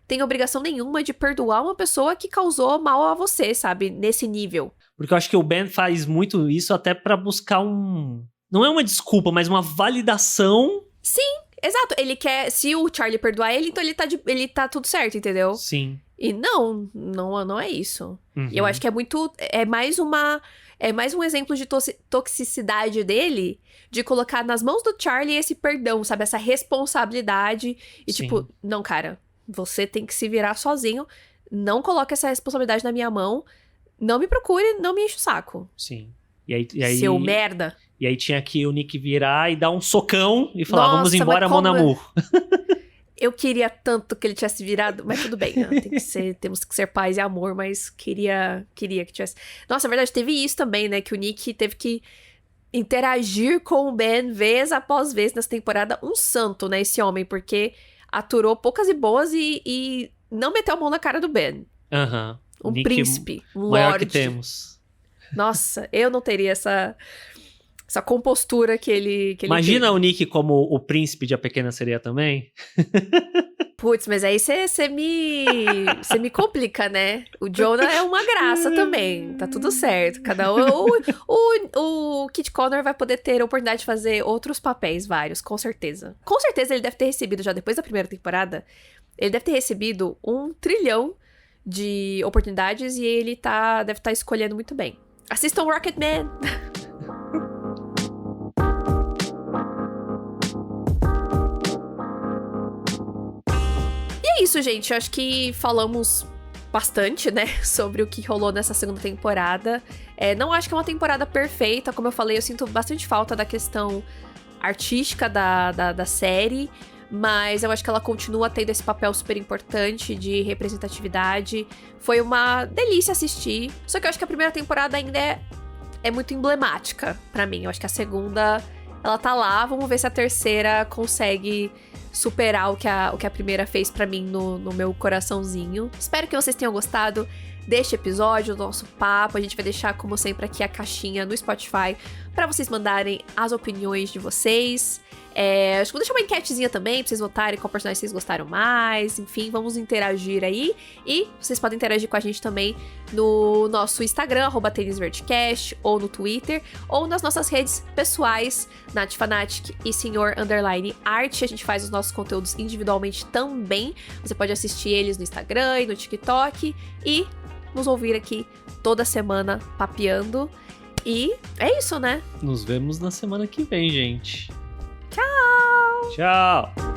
tem obrigação nenhuma de perdoar uma pessoa que causou mal a você, sabe? Nesse nível. Porque eu acho que o Ben faz muito isso até pra buscar não é uma desculpa, mas uma validação. Sim. Exato, ele quer... Se o Charlie perdoar ele, então ele tá tudo certo, entendeu? Sim. E não é isso. E eu acho que é muito... É mais um exemplo de toxicidade dele, de colocar nas mãos do Charlie esse perdão, sabe? Essa responsabilidade. E Sim. tipo, não, cara, você tem que se virar sozinho. Não coloque essa responsabilidade na minha mão. Não me procure, não me enche o saco. Sim. E aí, seu merda. E aí tinha que o Nick virar e dar um socão e falar, Nossa, vamos embora, mon amour. Eu queria tanto que ele tivesse virado, mas tudo bem, né? Temos que ser paz e amor, mas queria que tivesse... Nossa, na verdade, teve isso também, né? Que o Nick teve que interagir com o Ben vez após vez nessa temporada. Um santo, né? Esse homem, porque aturou poucas e boas e não meteu a mão na cara do Ben. Um Nick, príncipe, um maior lorde. que temos. Nossa, eu não teria essa compostura que ele Imagina teve. o Nick como o príncipe de A Pequena Sereia também. Putz, mas aí você me complica, né? O Jonah é uma graça também. Tá tudo certo. Cada um... O Kit Connor vai poder ter a oportunidade de fazer outros papéis, vários, com certeza. Com certeza ele deve ter recebido, já depois da primeira temporada, ele deve ter recebido 1 trilhão de oportunidades e ele deve estar escolhendo muito bem. Assistam Rocketman! É isso, gente. Eu acho que falamos bastante, né, sobre o que rolou nessa segunda temporada. Não acho que é uma temporada perfeita, como eu falei, eu sinto bastante falta da questão artística da série, mas eu acho que ela continua tendo esse papel super importante de representatividade. Foi uma delícia assistir, só que eu acho que a primeira temporada ainda é muito emblemática pra mim. Eu acho que a segunda, ela tá lá, vamos ver se a terceira consegue superar o que a primeira fez pra mim no meu coraçãozinho. Espero que vocês tenham gostado deste episódio, do nosso papo. A gente vai deixar, como sempre, aqui a caixinha no Spotify pra vocês mandarem as opiniões de vocês. Acho que vou deixar uma enquetezinha também pra vocês votarem qual personagem vocês gostaram mais. Enfim, vamos interagir aí. E vocês podem interagir com a gente também no nosso Instagram, @TênisVerdeCast, ou no Twitter, ou nas nossas redes pessoais, NathFanatic e Senhor_Art. A gente faz os nossos conteúdos individualmente também. Você pode assistir eles no Instagram e no TikTok. E nos ouvir aqui toda semana papeando. E é isso, né? Nos vemos na semana que vem, gente. Tchau! Tchau!